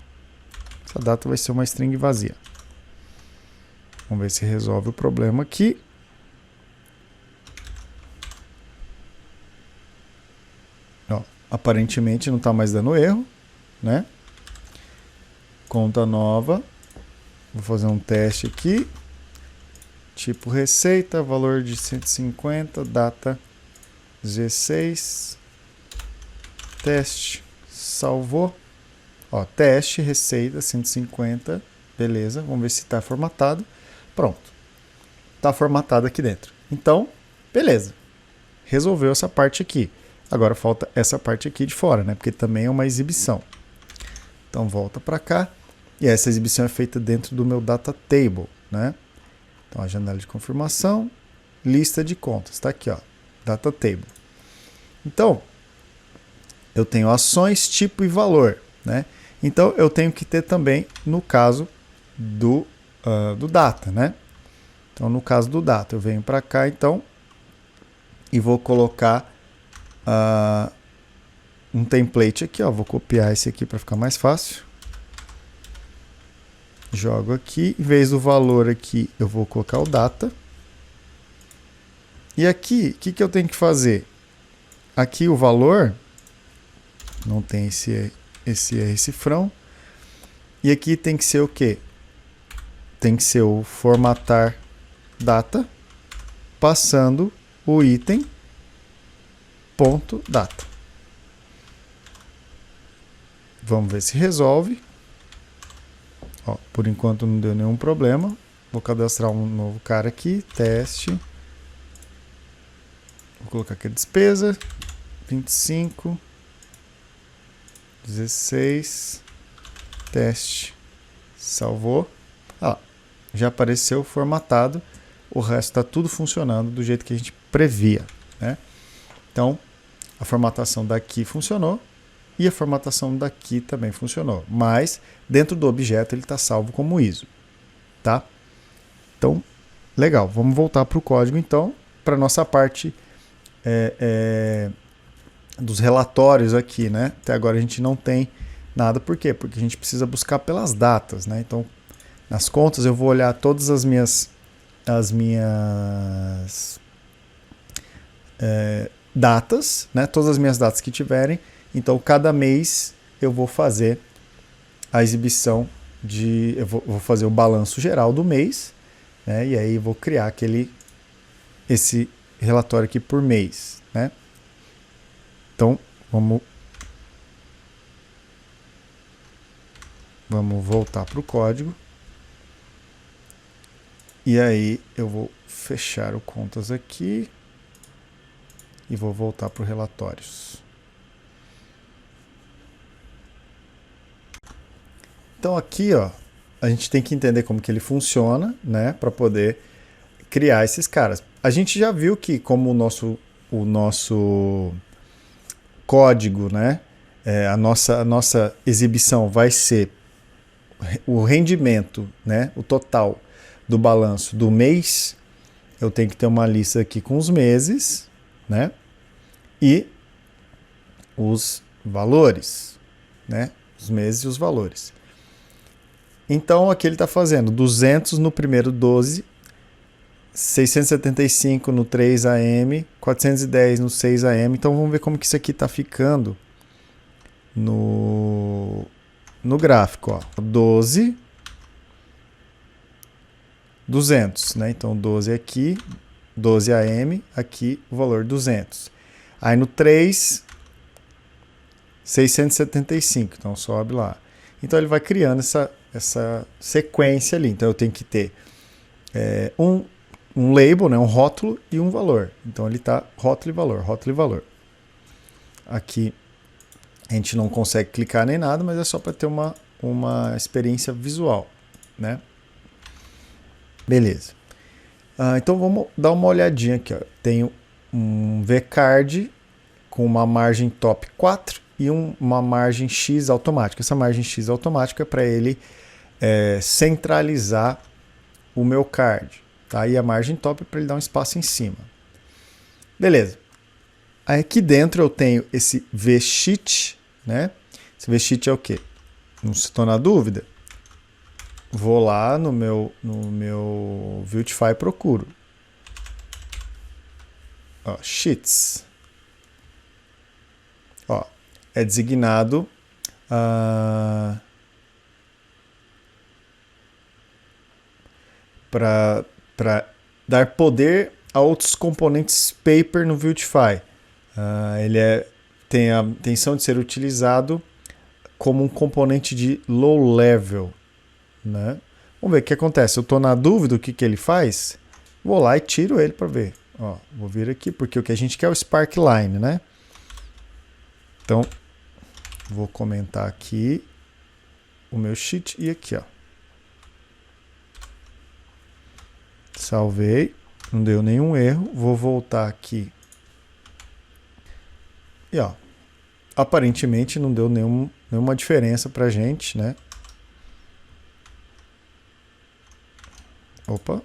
Essa data vai ser uma string vazia. Vamos ver se resolve o problema aqui. Ó, aparentemente não está mais dando erro, né? Conta nova. Vou fazer um teste aqui. Tipo receita, valor de 150, data 16. Teste, salvou. Ó, teste, receita 150, beleza. Vamos ver se está formatado. Pronto. Está formatado aqui dentro. Então, beleza. Resolveu essa parte aqui. Agora falta essa parte aqui de fora, né? Porque também é uma exibição. Então volta para cá. E essa exibição é feita dentro do meu data table, né? Então a janela de confirmação, lista de contas, tá aqui, ó, data table. Então eu tenho ações, tipo e valor, né? Então eu tenho que ter também, no caso do do data, né? Então, no caso do data, eu venho para cá, então, e vou colocar um template aqui, ó. Vou copiar esse aqui para ficar mais fácil. Jogo aqui, em vez do valor aqui, eu vou colocar o data. E aqui, o que eu tenho que fazer? Aqui o valor, não tem esse cifrão. E aqui tem que ser o quê? Tem que ser o formatar data, passando o item ponto data. Vamos ver se resolve. Ó, por enquanto não deu nenhum problema. Vou cadastrar um novo cara aqui, teste. Vou colocar aqui a despesa, 25, 16, teste, salvou. Ah, já apareceu formatado, o resto está tudo funcionando do jeito que a gente previa, né? Então, a formatação daqui funcionou e a formatação daqui também funcionou, mas dentro do objeto ele está salvo como ISO, tá? Então, legal, vamos voltar para o código então, para a nossa parte dos relatórios aqui, né? Até agora a gente não tem nada, por quê? Porque a gente precisa buscar pelas datas, né? Então, nas contas eu vou olhar todas as minhas datas, né? Todas as minhas datas que tiverem. Então, cada mês eu vou fazer a exibição eu vou fazer o balanço geral do mês, né? E aí vou criar esse relatório aqui por mês, né? Então, vamos voltar para o código. E aí eu vou fechar o contas aqui e vou voltar para o relatórios. Então aqui, ó, a gente tem que entender como que ele funciona, né, para poder criar esses caras. A gente já viu que como o nosso código, né, a nossa exibição vai ser o rendimento, né, o total do balanço do mês, eu tenho que ter uma lista aqui com os meses, né, e os valores, né, os meses e os valores. Então aqui ele está fazendo 200 no primeiro 12, 675 no 3AM, 410 no 6AM. Então vamos ver como que isso aqui está ficando no gráfico. Ó. 12, 200, né? Então 12 aqui, 12 AM, aqui o valor 200. Aí no 3, 675, então sobe lá. Então ele vai criando essa sequência ali. Então eu tenho que ter um label, né, um rótulo e um valor. Então ele está rótulo e valor, rótulo e valor. Aqui a gente não consegue clicar nem nada, mas é só para ter uma experiência visual, né? Beleza. Então vamos dar uma olhadinha aqui. Ó. Tenho um vcard com uma margem top 4 e uma margem X automática. Essa margem X automática é para ele centralizar o meu card. Tá? E a margem top é para ele dar um espaço em cima. Beleza. Aí aqui dentro eu tenho esse vsheet, né? Esse vsheet é o quê? Não estou na dúvida? Vou lá no meu Viltify e procuro. Ó, sheets. Ó, é designado para dar poder a outros componentes paper no Viltify. Ele tem a intenção de ser utilizado como um componente de low level, né? Vamos ver o que acontece. Eu estou na dúvida o que ele faz. Vou lá e tiro ele para ver. Ó, vou vir aqui porque o que a gente quer é o Sparkline, né? Então, vou comentar aqui o meu sheet e aqui, ó. Salvei, não deu nenhum erro. Vou voltar aqui. E ó, aparentemente não deu nenhuma diferença pra gente, né? Opa.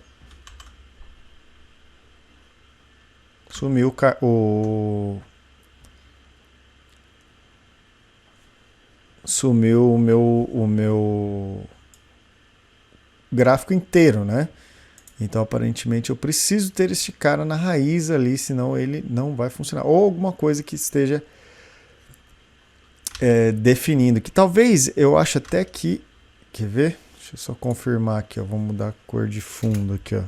Sumiu sumiu o meu gráfico inteiro, né? Então, aparentemente, eu preciso ter este cara na raiz ali, senão ele não vai funcionar. Ou alguma coisa que esteja definindo. Que talvez, eu acho até que... Quer ver? Deixa eu só confirmar aqui, ó. Vou mudar a cor de fundo aqui, ó.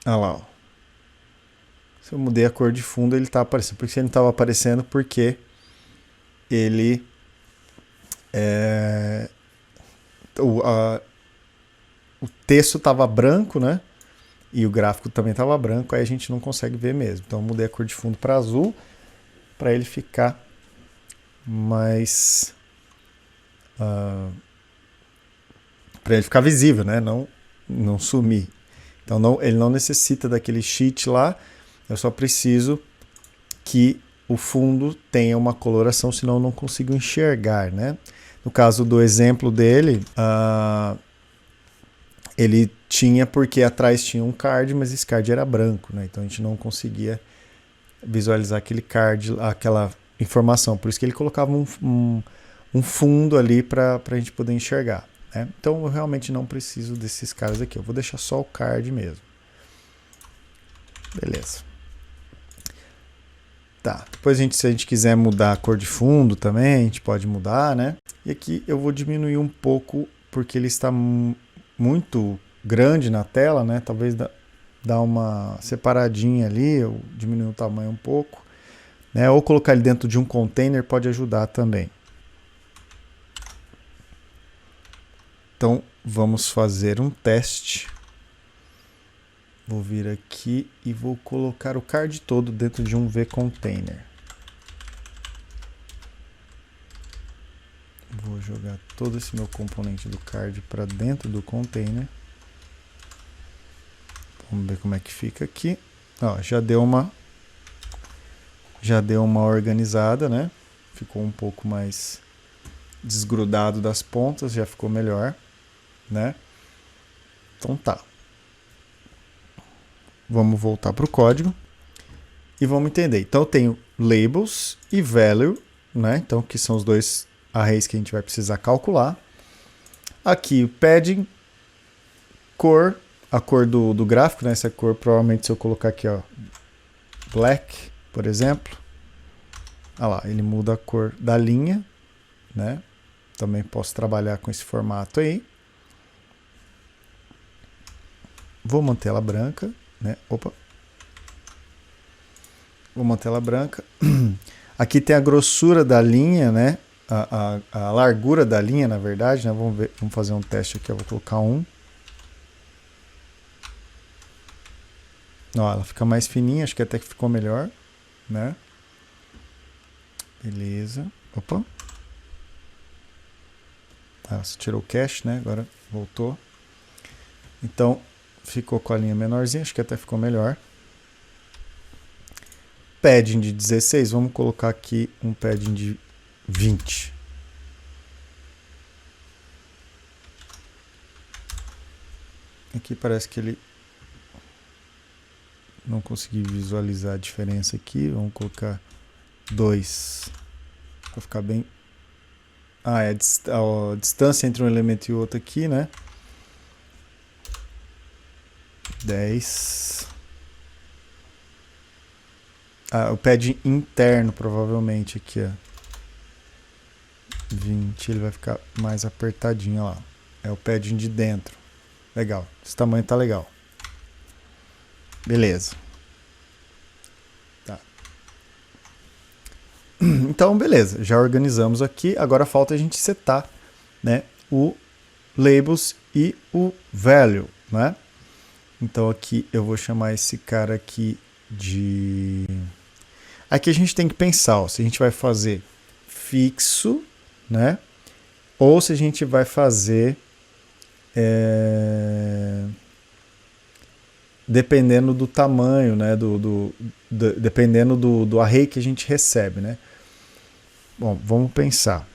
Ah lá, ó. Se eu mudei a cor de fundo, ele tá aparecendo. Por que ele não estava aparecendo? Porque ele... o texto estava branco, né? E o gráfico também estava branco, aí a gente não consegue ver mesmo. Então eu mudei a cor de fundo para azul, para ele ficar mais... para ele ficar visível, né? Não sumir. Então ele não necessita daquele cheat lá, eu só preciso que o fundo tenha uma coloração, senão eu não consigo enxergar, né? No caso do exemplo dele, ele tinha porque atrás tinha um card, mas esse card era branco, né? Então a gente não conseguia visualizar aquele card, aquela informação. Por isso que ele colocava um fundo ali para a gente poder enxergar, né? Então eu realmente não preciso desses caras aqui. Eu vou deixar só o card mesmo. Beleza. Tá. Depois se a gente quiser mudar a cor de fundo também, a gente pode mudar, né? E aqui eu vou diminuir um pouco porque ele está muito grande na tela, né? Talvez dar uma separadinha ali, ou diminuir o tamanho um pouco, né? Ou colocar ele dentro de um container pode ajudar também. Então vamos fazer um teste. Vou vir aqui e vou colocar o card todo dentro de um vContainer. Vou jogar todo esse meu componente do card para dentro do container. Vamos ver como é que fica aqui. Ó, já deu uma organizada, né? Ficou um pouco mais desgrudado das pontas, já ficou melhor, né? Então tá. Vamos voltar para o código e vamos entender. Então eu tenho labels e value, né? Então que são os dois arrays que a gente vai precisar calcular. Aqui o padding, cor, a cor do gráfico, né? Essa cor provavelmente se eu colocar aqui, ó, black, por exemplo, olha lá, ele muda a cor da linha, né? Também posso trabalhar com esse formato aí. Vou manter ela branca, né? Opa. Vou manter ela branca. Aqui tem a grossura da linha, né? A largura da linha, na verdade, né? Vamos ver, vamos fazer um teste aqui. Eu vou colocar 1. Ó, ela fica mais fininha, acho que até que ficou melhor, né? Beleza. Opa. Você tirou o cache, né? Agora voltou. Então, ficou com a linha menorzinha, acho que até ficou melhor. Padding de 16, vamos colocar aqui um padding de 20. Aqui parece que ele... Não consegui visualizar a diferença aqui. Vamos colocar 2. Para ficar bem... é a distância entre um elemento e o outro aqui, né? 10. O padding interno, provavelmente, aqui, ó. 20, ele vai ficar mais apertadinho, ó lá. É o padding de dentro. Legal. Esse tamanho tá legal. Beleza. Tá. Então, beleza. Já organizamos aqui. Agora falta a gente setar, né, o labels e o value, né? Então aqui eu vou chamar esse cara aqui de... Aqui a gente tem que pensar, ó, se a gente vai fazer fixo, né? Ou se a gente vai fazer dependendo do tamanho, né? dependendo do array que a gente recebe, né? Bom, vamos pensar.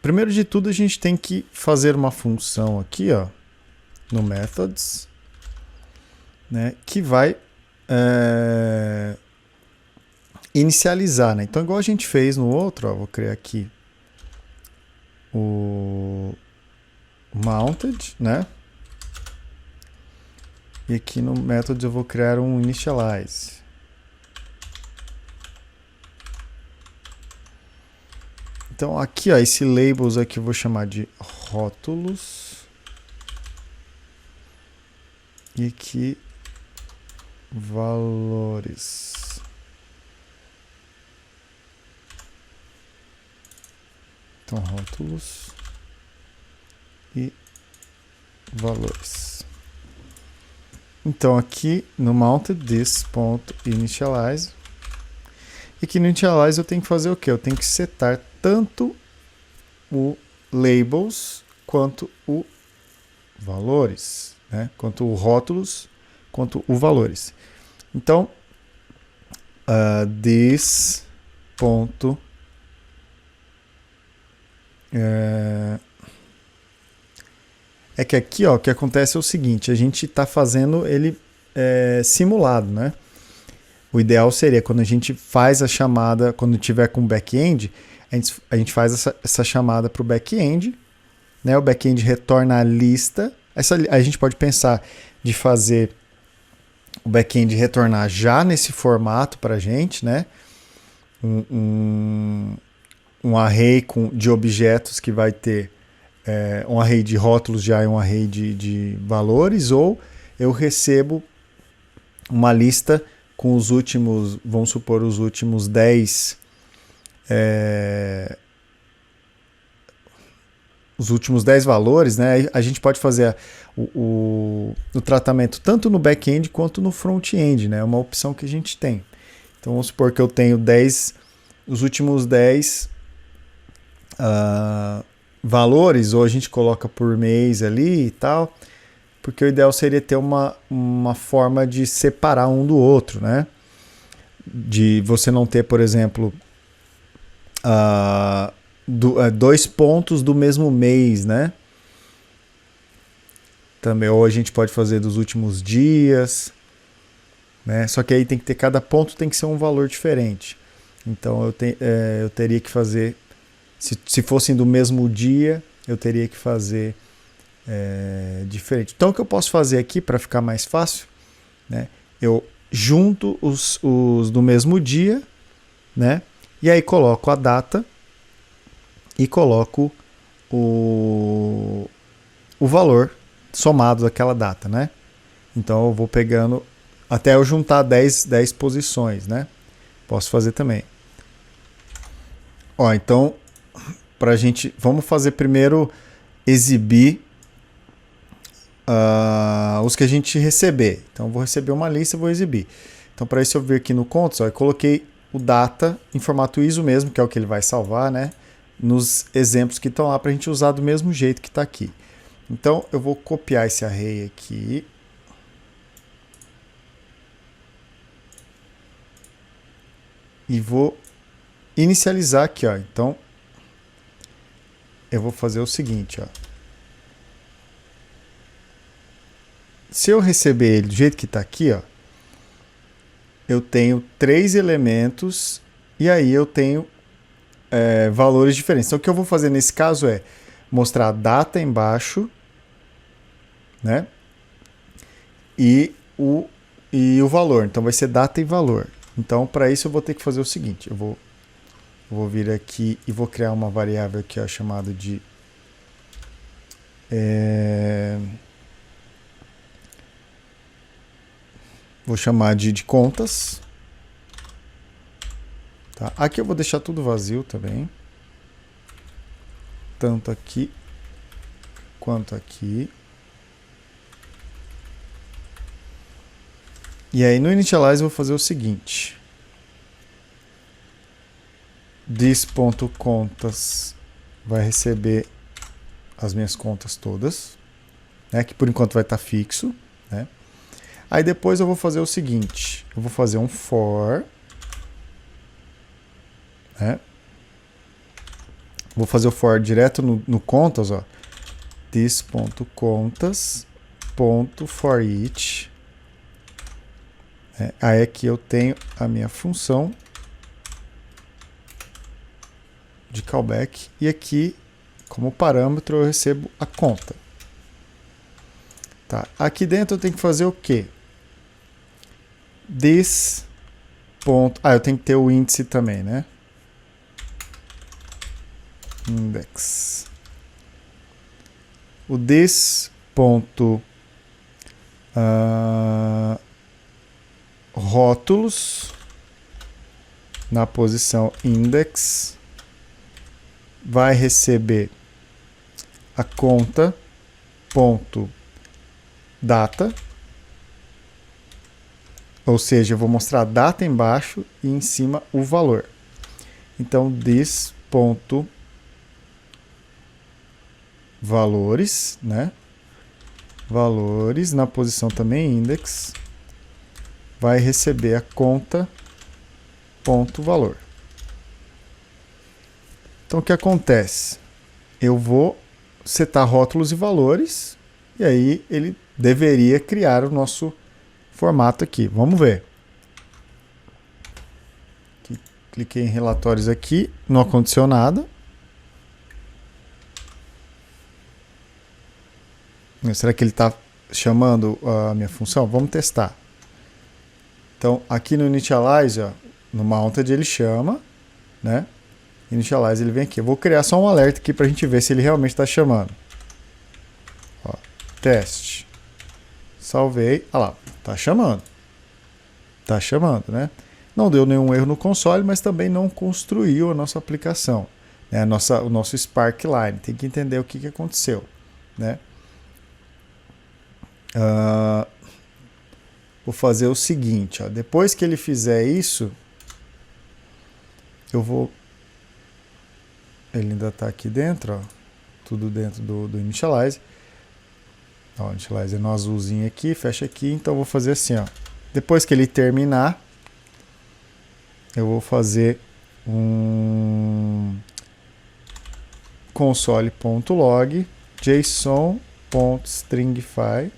Primeiro de tudo, a gente tem que fazer uma função aqui, ó, no methods, né, que vai inicializar, né? Então, igual a gente fez no outro, ó, vou criar aqui o mounted, né? E aqui no methods eu vou criar um initialize. Então aqui, ó, esse labels aqui eu vou chamar de rótulos. E aqui valores. Então rótulos e valores. Então aqui no mounted this.initialize. E aqui no initialize eu tenho que fazer o quê? Eu tenho que setar tanto o labels quanto o valores, né? Quanto o rótulos, quanto o valores. Então, this ponto é que aqui, ó, o que acontece é o seguinte, a gente está fazendo ele simulado, né? O ideal seria quando a gente faz a chamada, quando tiver com back-end, a gente faz essa chamada para o back-end, né? O back-end retorna a lista. A gente pode pensar de fazer o back-end retornar já nesse formato para a gente, né? Um array de objetos que vai ter um array de rótulos já e um array de valores, ou eu recebo uma lista com os últimos, vamos supor, os últimos 10 os últimos 10 valores, né? A gente pode fazer o tratamento tanto no back-end quanto no front-end, né? É uma opção que a gente tem. Então vamos supor que eu tenho os últimos 10 valores, ou a gente coloca por mês ali e tal, porque o ideal seria ter uma forma de separar um do outro, né? De você não ter, por exemplo, 2 pontos do mesmo mês, né? Também, ou a gente pode fazer dos últimos dias, né? Só que aí tem que ter, cada ponto tem que ser um valor diferente. Então eu teria que fazer, se fossem do mesmo dia, eu teria que fazer diferente. Então o que eu posso fazer aqui para ficar mais fácil, né? Eu junto os do mesmo dia, né? E aí coloco a data e coloco o valor somado daquela data, né? Então eu vou pegando até eu juntar 10 posições, né? Posso fazer também. Ó, então vamos fazer primeiro exibir os que a gente receber. Então eu vou receber uma lista e vou exibir. Então para isso eu vir aqui no contos, ó, eu coloquei o data em formato ISO mesmo, que é o que ele vai salvar, né? Nos exemplos que estão lá para a gente usar do mesmo jeito que está aqui. Então eu vou copiar esse array aqui. E vou inicializar aqui, ó. Então eu vou fazer o seguinte, ó. Se eu receber ele do jeito que está aqui, ó, eu tenho 3 elementos e aí eu tenho valores diferentes. Então o que eu vou fazer nesse caso é mostrar a data embaixo, né? E o valor. Então vai ser data e valor. Então para isso eu vou ter que fazer o seguinte, eu vou vir aqui e vou criar uma variável aqui, ó, chamada de vou chamar de contas. Tá? Aqui eu vou deixar tudo vazio também. Tanto aqui quanto aqui. E aí no initialize eu vou fazer o seguinte. This.contas vai receber as minhas contas todas, né? Que por enquanto vai estar fixo, né? Aí depois eu vou fazer o seguinte, eu vou fazer um for, né? Vou fazer o for direto no contas, ó. This.contas.forEach. Aí aqui eu tenho a minha função de callback e aqui, como parâmetro, eu recebo a conta. Tá. Aqui dentro eu tenho que fazer o quê? This. Eu tenho que ter o índice também, né? Index. O this. Rótulos na posição index vai receber a conta ponto data, ou seja, eu vou mostrar a data embaixo e em cima o valor. Então this ponto valores, né? Valores na posição também index vai receber a conta ponto valor. Então o que acontece? Eu vou setar rótulos e valores e aí ele deveria criar o nosso formato aqui. Vamos ver. Cliquei em relatórios aqui, não aconteceu nada. Será que ele está chamando a minha função? Vamos testar. Então, aqui no Initialize, ó, no Mounted ele chama, né? Initialize ele vem aqui. Eu vou criar só um alerta aqui para a gente ver se ele realmente está chamando. Ó, teste. Salvei. Olha lá, tá chamando. Tá chamando, né? Não deu nenhum erro no console, mas também não construiu a nossa aplicação, né? O nosso Sparkline. Tem que entender o que aconteceu, né? Vou fazer o seguinte, ó. Depois que ele fizer isso, eu vou... Ele ainda está aqui dentro, ó. Tudo dentro do Initialize. Ó, o Initialize é no azulzinho aqui, fecha aqui. Então eu vou fazer assim, ó. Depois que ele terminar, eu vou fazer um console.log json.stringify.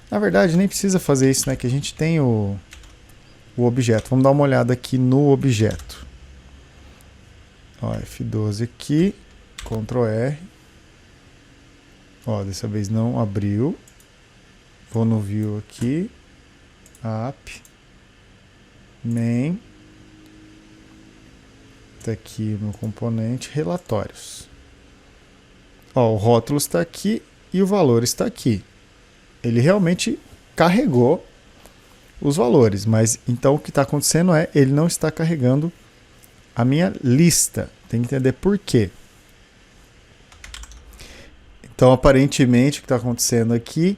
Na verdade, nem precisa fazer isso, né? Que a gente tem o objeto. Vamos dar uma olhada aqui no objeto. Ó, F12 aqui, Ctrl R. Ó, dessa vez não abriu. Vou no View aqui, App, Main. Tá aqui o meu componente, Relatórios. Ó, o rótulo está aqui e o valor está aqui. Ele realmente carregou os valores, mas então o que está acontecendo é ele não está carregando a minha lista. Tem que entender por quê. Então, aparentemente, o que está acontecendo aqui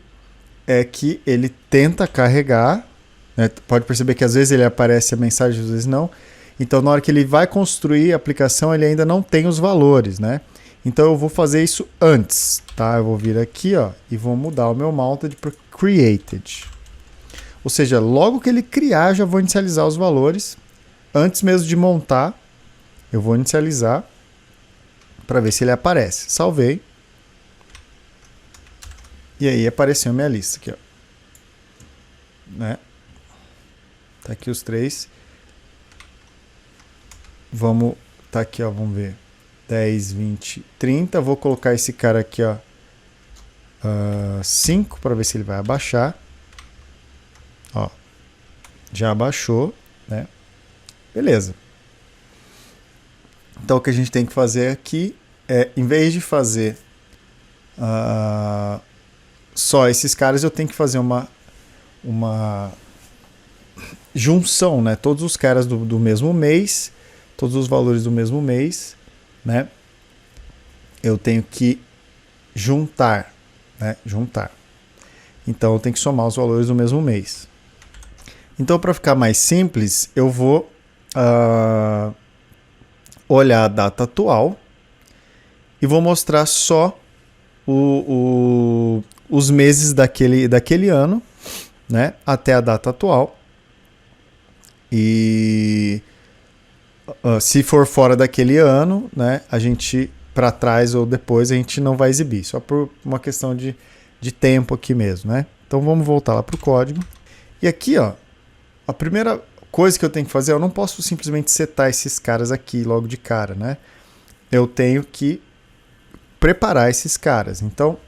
é que ele tenta carregar, né? Pode perceber que às vezes ele aparece a mensagem, às vezes não. Então, na hora que ele vai construir a aplicação, ele ainda não tem os valores, né? Então, eu vou fazer isso antes, tá? Eu vou vir aqui, ó, e vou mudar o meu mounted para created. Ou seja, logo que ele criar, já vou inicializar os valores. Antes mesmo de montar, eu vou inicializar para ver se ele aparece. Salvei. E aí apareceu a minha lista aqui, ó. Né? Tá aqui os três. Vamos, tá aqui, ó, vamos ver. 10, 20, 30. Vou colocar esse cara aqui, ó, 5 para ver se ele vai abaixar. Ó, já abaixou, né? Beleza. Então o que a gente tem que fazer aqui é, em vez de fazer só esses caras, eu tenho que fazer uma junção, né? Todos os caras do mesmo mês, todos os valores do mesmo mês, né? Eu tenho que juntar, né? Juntar. Então eu tenho que somar os valores do mesmo mês. Então, para ficar mais simples, eu vou olhar a data atual e vou mostrar só os meses daquele ano, né, até a data atual. E se for fora daquele ano, né, a gente para trás ou depois a gente não vai exibir, só por uma questão de tempo aqui mesmo, né? Então vamos voltar lá para o código. E aqui, ó, a primeira coisa que eu tenho que fazer, eu não posso simplesmente setar esses caras aqui logo de cara, né? Eu tenho que preparar esses caras. Então,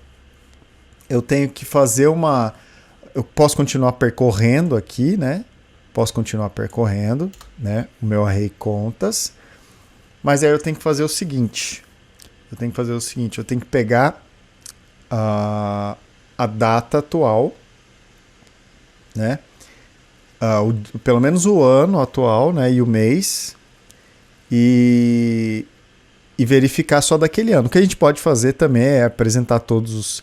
eu tenho que fazer eu posso continuar percorrendo aqui, né? Posso continuar percorrendo, né? O meu array contas. Mas aí eu tenho que fazer o seguinte. Eu tenho que pegar a data atual, né? Pelo menos o ano atual, né? E o mês. E verificar só daquele ano. O que a gente pode fazer também é apresentar todos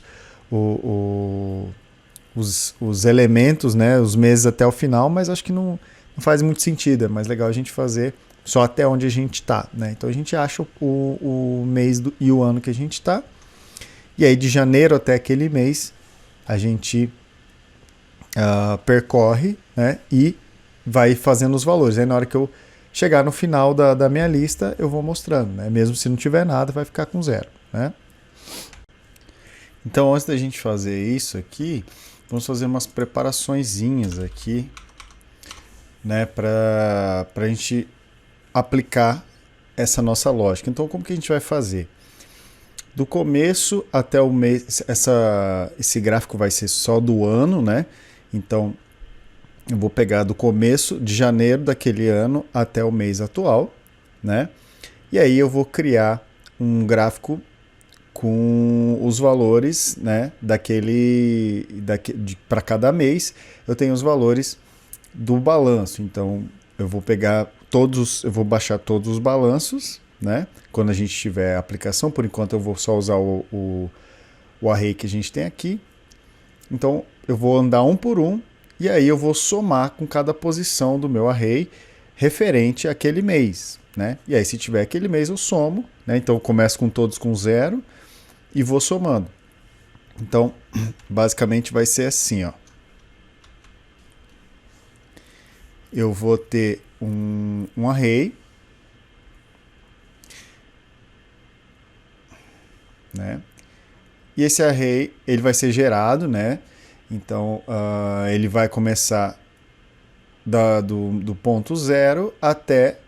os elementos, né, os meses até o final, mas acho que não faz muito sentido. É mais legal a gente fazer só até onde a gente está, né? Então a gente acha o mês e o ano que a gente está, e aí de janeiro até aquele mês a gente percorre, né, e vai fazendo os valores. Aí na hora que eu chegar no final da minha lista, eu vou mostrando, né? Mesmo se não tiver nada, vai ficar com 0, né? Então, antes da gente fazer isso aqui, vamos fazer umas preparaçõezinhas aqui, né? Para a gente aplicar essa nossa lógica. Então, como que a gente vai fazer? Do começo até o mês, esse gráfico vai ser só do ano, né? Então, eu vou pegar do começo de janeiro daquele ano até o mês atual, né? E aí eu vou criar um gráfico com os valores, né, para cada mês. Eu tenho os valores do balanço. Então eu vou eu vou baixar todos os balanços, né? Quando a gente tiver a aplicação, por enquanto eu vou só usar o array que a gente tem aqui. Então eu vou andar um por um e aí eu vou somar com cada posição do meu array referente àquele mês, né? E aí se tiver aquele mês eu somo, né? Então eu começo com todos com 0 e vou somando. Então, basicamente vai ser assim, ó. Eu vou ter um array, né? E esse array, ele vai ser gerado, né? Então, ele vai começar do ponto 0 até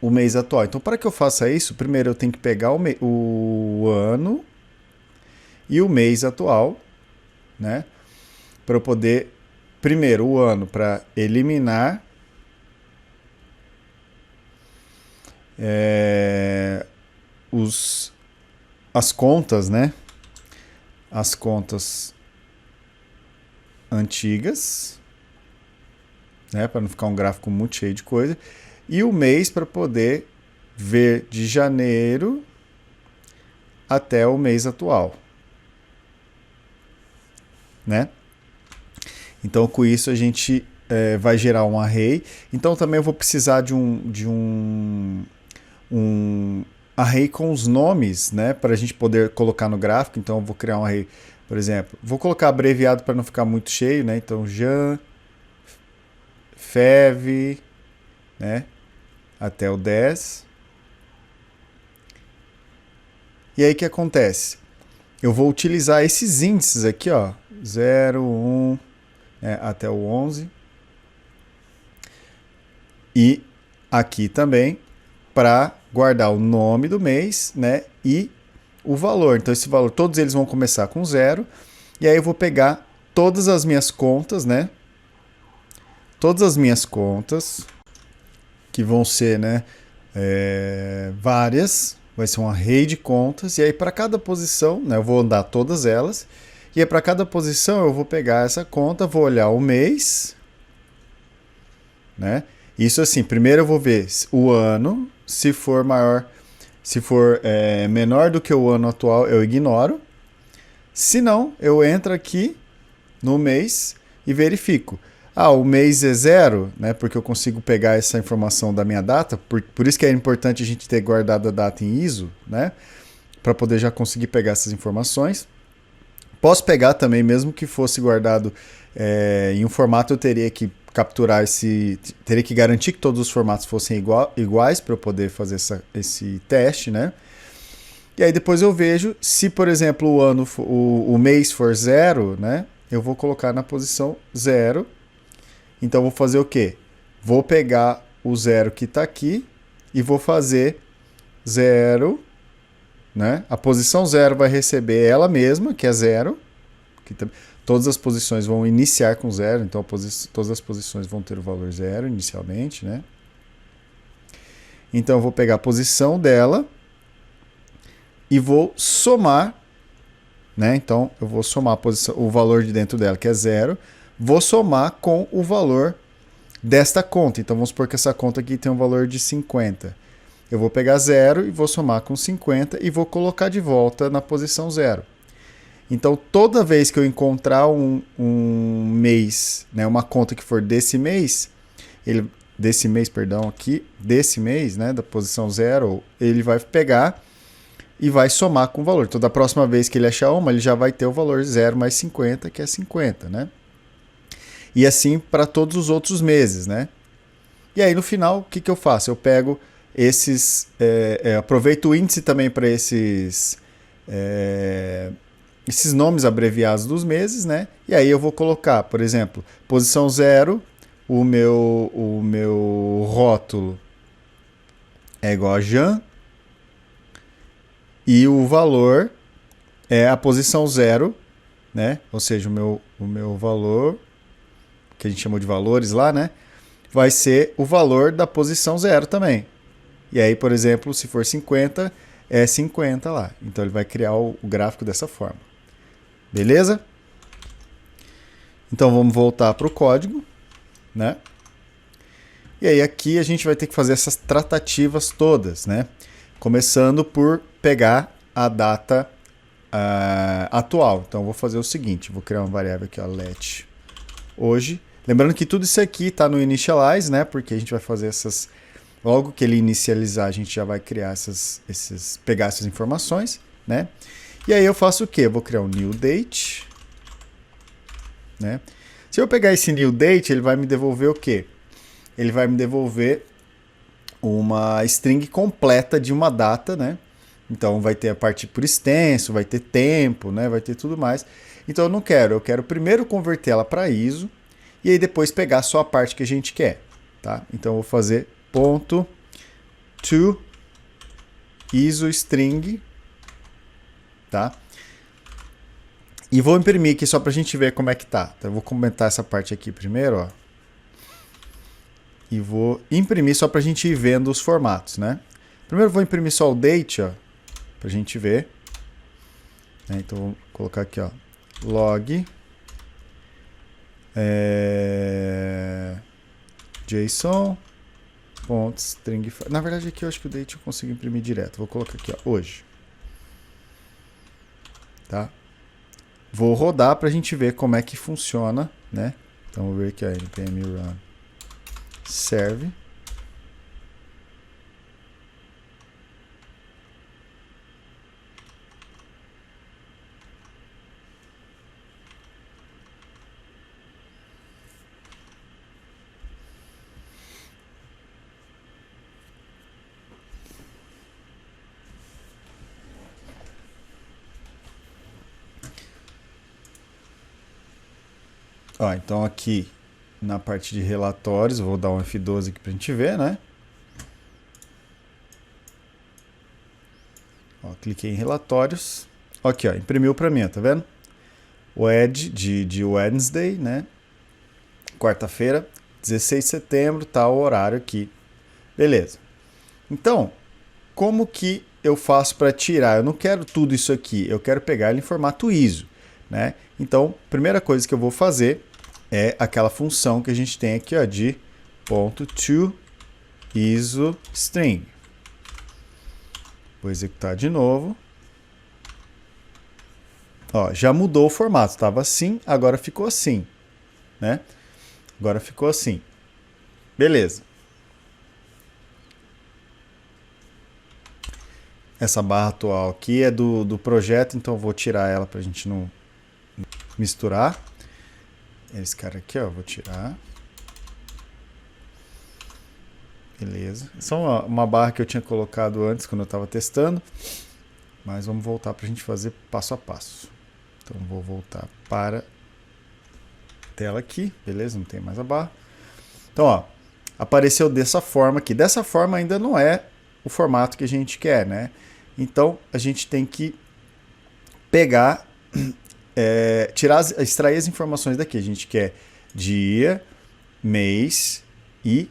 o mês atual. Então, para que eu faça isso, primeiro eu tenho que pegar o ano e o mês atual, né? Para eu poder, primeiro, o ano para eliminar as contas, né? As contas antigas, né? Para não ficar um gráfico muito cheio de coisa. E o mês para poder ver de janeiro até o mês atual, né? Então, com isso, a gente vai gerar um array. Então, também eu vou precisar de um array com os nomes, né? Para a gente poder colocar no gráfico. Então, eu vou criar um array, por exemplo. Vou colocar abreviado para não ficar muito cheio, né? Então, Jan, Fev, né? Até o 10. E aí o que acontece? Eu vou utilizar esses índices aqui, ó, 0, 1, até o 11. E aqui também para guardar o nome do mês, né, e o valor. Então esse valor, todos eles vão começar com 0. E aí eu vou pegar todas as minhas contas, né? Todas as minhas contas, que vão ser, né, várias, vai ser um array de contas, e aí para cada posição, né, eu vou andar todas elas, e aí para cada posição eu vou pegar essa conta, vou olhar o mês, né, isso assim, primeiro eu vou ver o ano, se for menor do que o ano atual, eu ignoro, se não, eu entro aqui no mês e verifico. O mês é 0, né? Porque eu consigo pegar essa informação da minha data. Por isso que é importante a gente ter guardado a data em ISO, né? Para poder já conseguir pegar essas informações. Posso pegar também, mesmo que fosse guardado em um formato eu teria que capturar teria que garantir que todos os formatos fossem iguais para eu poder fazer esse teste, né? E aí depois eu vejo se, por exemplo, o mês for 0, né? Eu vou colocar na posição 0. Então eu vou fazer o quê? Vou pegar o 0 que está aqui e vou fazer 0, né? A posição 0 vai receber ela mesma, que é 0. Todas as posições vão iniciar com 0, então todas as posições vão ter o valor 0 inicialmente, né? Então eu vou pegar a posição dela e vou somar, né? Então eu vou somar o valor de dentro dela, que é 0, vou somar com o valor desta conta. Então vamos supor que essa conta aqui tem um valor de 50. Eu vou pegar 0 e vou somar com 50 e vou colocar de volta na posição 0. Então toda vez que eu encontrar um mês, né, uma conta que for desse mês, desse mês, né, da posição 0, ele vai pegar e vai somar com o valor. Então da próxima vez que ele achar uma, ele já vai ter o valor 0 mais 50, que é 50, né? E assim para todos os outros meses, né? E aí no final, o que eu faço? Eu pego aproveito o índice também para esses nomes abreviados dos meses, né? E aí eu vou colocar, por exemplo, posição 0, o meu rótulo é igual a Jan, e o valor é a posição 0, né? Ou seja, o meu valor, que a gente chamou de valores lá, né? Vai ser o valor da posição 0 também. E aí, por exemplo, se for 50, é 50 lá. Então ele vai criar o gráfico dessa forma. Beleza? Então vamos voltar para o código, né? E aí aqui a gente vai ter que fazer essas tratativas todas, né? Começando por pegar a data atual. Então eu vou fazer o seguinte, vou criar uma variável aqui, ó, let hoje. Lembrando que tudo isso aqui está no initialize, né? Porque a gente vai fazer logo que ele inicializar, a gente já vai criar pegar essas informações, né? E aí eu faço o quê? Eu vou criar um new date, né? Se eu pegar esse new date, ele vai me devolver o quê? Ele vai me devolver uma string completa de uma data, né? Então vai ter a parte por extenso, vai ter tempo, né? Vai ter tudo mais. Então eu não quero, eu quero primeiro converter ela para ISO e aí depois pegar só a parte que a gente quer, tá? Então eu vou fazer ponto to ISO string, tá? E vou imprimir aqui só para a gente ver como é que tá. Então eu vou comentar essa parte aqui primeiro, ó. E vou imprimir só para a gente ir vendo os formatos, né? Primeiro eu vou imprimir só o date, ó, para a gente ver. Então vou colocar aqui, ó, log JSON .string. Na verdade aqui eu acho que o date eu consigo imprimir direto. Vou colocar aqui, ó, hoje. Tá? Vou rodar para a gente ver como é que funciona, né? Então vou ver aqui, ó, npm run serve. Ó, então aqui na parte de relatórios, vou dar um F12 aqui pra gente ver, né? Ó, cliquei em relatórios. Aqui, ó, imprimiu para mim, tá vendo? O Ed de Wednesday, né? Quarta-feira, 16 de setembro, tá o horário aqui. Beleza. Então, como que eu faço para tirar? Eu não quero tudo isso aqui, eu quero pegar ele em formato ISO, né? Então, primeira coisa que eu vou fazer é aquela função que a gente tem aqui, ó, de .to ISO string. Vou executar de novo. Ó, já mudou o formato, estava assim, agora ficou assim, né? Agora ficou assim. Beleza. Essa barra atual aqui é do projeto, então eu vou tirar ela para a gente não misturar. esse cara aqui, ó, vou tirar. Beleza. É só uma barra que eu tinha colocado antes quando eu estava testando. Mas vamos voltar para a gente fazer passo a passo. Então vou voltar para a tela aqui, beleza? Não tem mais a barra. Então, ó, apareceu dessa forma aqui. Dessa forma ainda não é o formato que a gente quer, né? Então a gente tem que pegar, extrair as informações daqui. A gente quer dia, mês e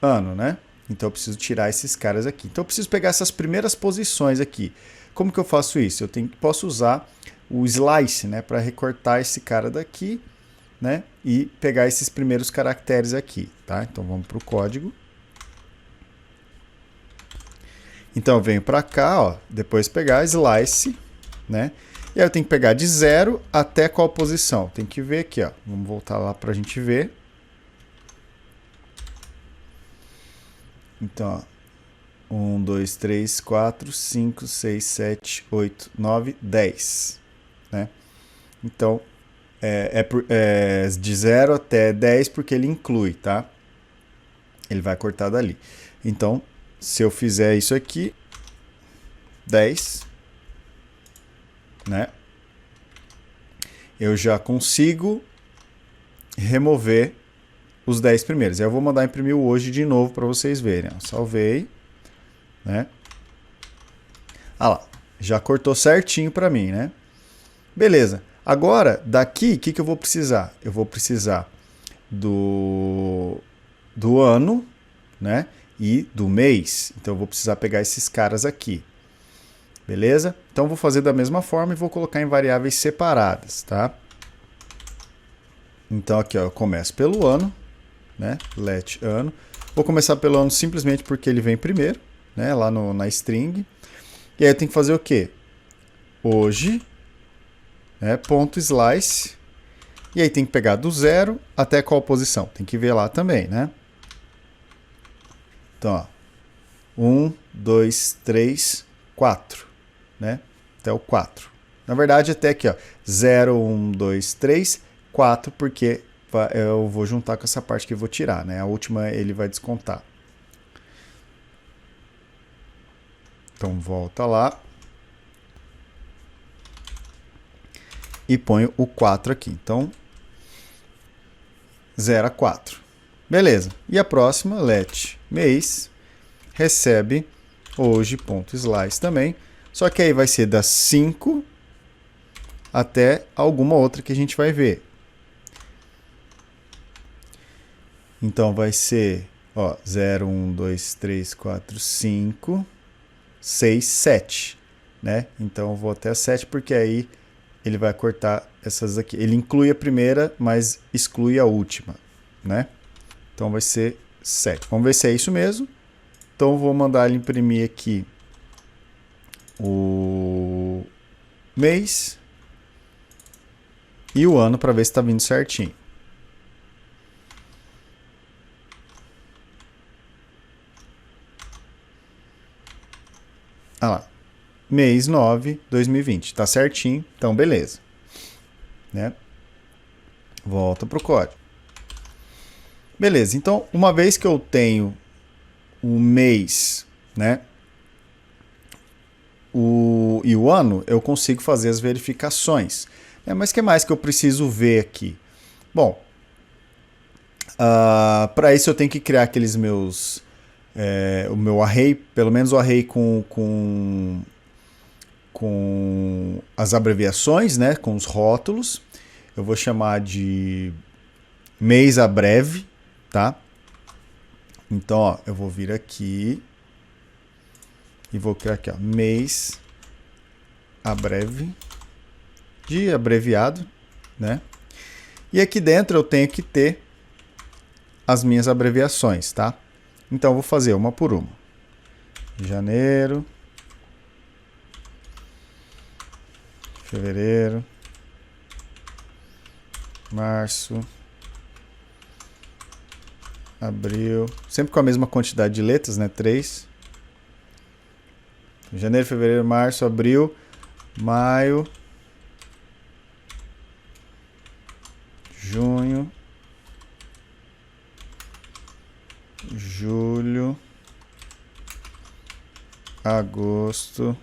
ano, né? Então eu preciso tirar esses caras aqui. Então eu preciso pegar essas primeiras posições aqui. Como que eu faço isso? Posso usar o slice, né, para recortar esse cara daqui, né, e pegar esses primeiros caracteres aqui, tá? Então vamos para o código. Então eu venho para cá, ó, depois pegar slice, né? E aí eu tenho que pegar de 0 até qual posição? Tem que ver aqui, ó. Vamos voltar lá para a gente ver. Então, ó, 1, 2, 3, 4, 5, 6, 7, 8, 9, 10. Né? Então, é de 0 até 10 porque ele inclui, tá? Ele vai cortar dali. Então, se eu fizer isso aqui, 10, né? Eu já consigo remover os 10 primeiros. Aí eu vou mandar imprimir o hoje de novo para vocês verem. Ó. Salvei, né? Ah lá, já cortou certinho para mim, né? Beleza. Agora, daqui, o que eu vou precisar? Eu vou precisar do ano, né? E do mês. Então eu vou precisar pegar esses caras aqui. Beleza? Então eu vou fazer da mesma forma e vou colocar em variáveis separadas, tá? Então aqui, ó, eu começo pelo ano, né? Let ano. Vou começar pelo ano simplesmente porque ele vem primeiro, né? Lá na string. E aí eu tenho que fazer o quê? Hoje, né? Ponto slice. E aí tem que pegar do 0 até qual posição? Tem que ver lá também, né? Então, ó. 1, 2, 3, 4. Né? Até o 4. Na verdade, até aqui, ó. 0, 1, 2, 3, 4, porque eu vou juntar com essa parte que eu vou tirar, né? A última ele vai descontar. Então, volta lá. E ponho o 4 aqui. Então, 0 a 4. Beleza. E a próxima, let mês, recebe hoje.slice também. Só que aí vai ser das 5 até alguma outra que a gente vai ver. Então vai ser, ó, 0, 1, 2, 3, 4, 5, 6, 7. Né? Então eu vou até a 7 porque aí ele vai cortar essas aqui. Ele inclui a primeira, mas exclui a última. Né? Então vai ser 7. Vamos ver se é isso mesmo. Então eu vou mandar ele imprimir aqui o mês e o ano para ver se está vindo certinho. Ah lá. Mês 9, 2020. Tá certinho. Então, beleza. Né? Volta pro código. Beleza. Então, uma vez que eu tenho o mês, né? E o ano, eu consigo fazer as verificações. Mas o que mais que eu preciso ver aqui? Bom, para isso eu tenho que criar aqueles meus... o meu array, pelo menos o array com as abreviações, né? Com os rótulos. Eu vou chamar de mês abreve, tá? Então, ó, eu vou vir aqui e vou criar aqui, ó, mês abreve, de abreviado, né? E aqui dentro eu tenho que ter as minhas abreviações, tá? Então eu vou fazer uma por uma. Janeiro, fevereiro, março, abril, sempre com a mesma quantidade de letras, né? 3. Janeiro, fevereiro, março, abril, maio, junho, julho, agosto,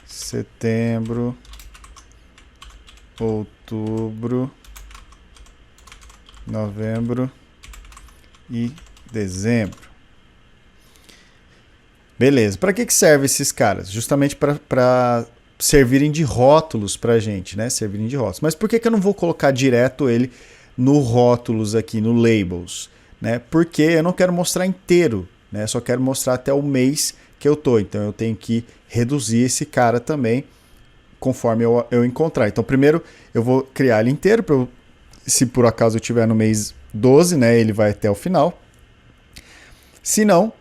setembro, outubro, novembro e dezembro. Beleza. Para que servem esses caras? Justamente para servirem de rótulos para a gente, né? Servirem de rótulos. Mas por que eu não vou colocar direto ele no rótulos aqui, no labels? Né? Porque eu não quero mostrar inteiro, né? Só quero mostrar até o mês que eu tô. Então eu tenho que reduzir esse cara também conforme eu encontrar. Então primeiro eu vou criar ele inteiro, se por acaso eu estiver no mês 12, né? Ele vai até o final. Se não,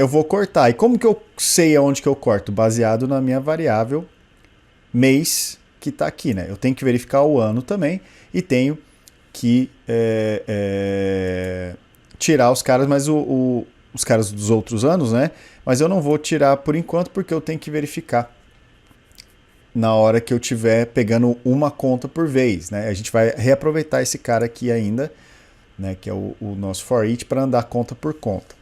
eu vou cortar. E como que eu sei aonde que eu corto? Baseado na minha variável mês que está aqui, né? Eu tenho que verificar o ano também e tenho que tirar os caras, mas os caras dos outros anos, né? Mas eu não vou tirar por enquanto porque eu tenho que verificar na hora que eu estiver pegando uma conta por vez, né? A gente vai reaproveitar esse cara aqui ainda, né? Que é o nosso for each para andar conta por conta.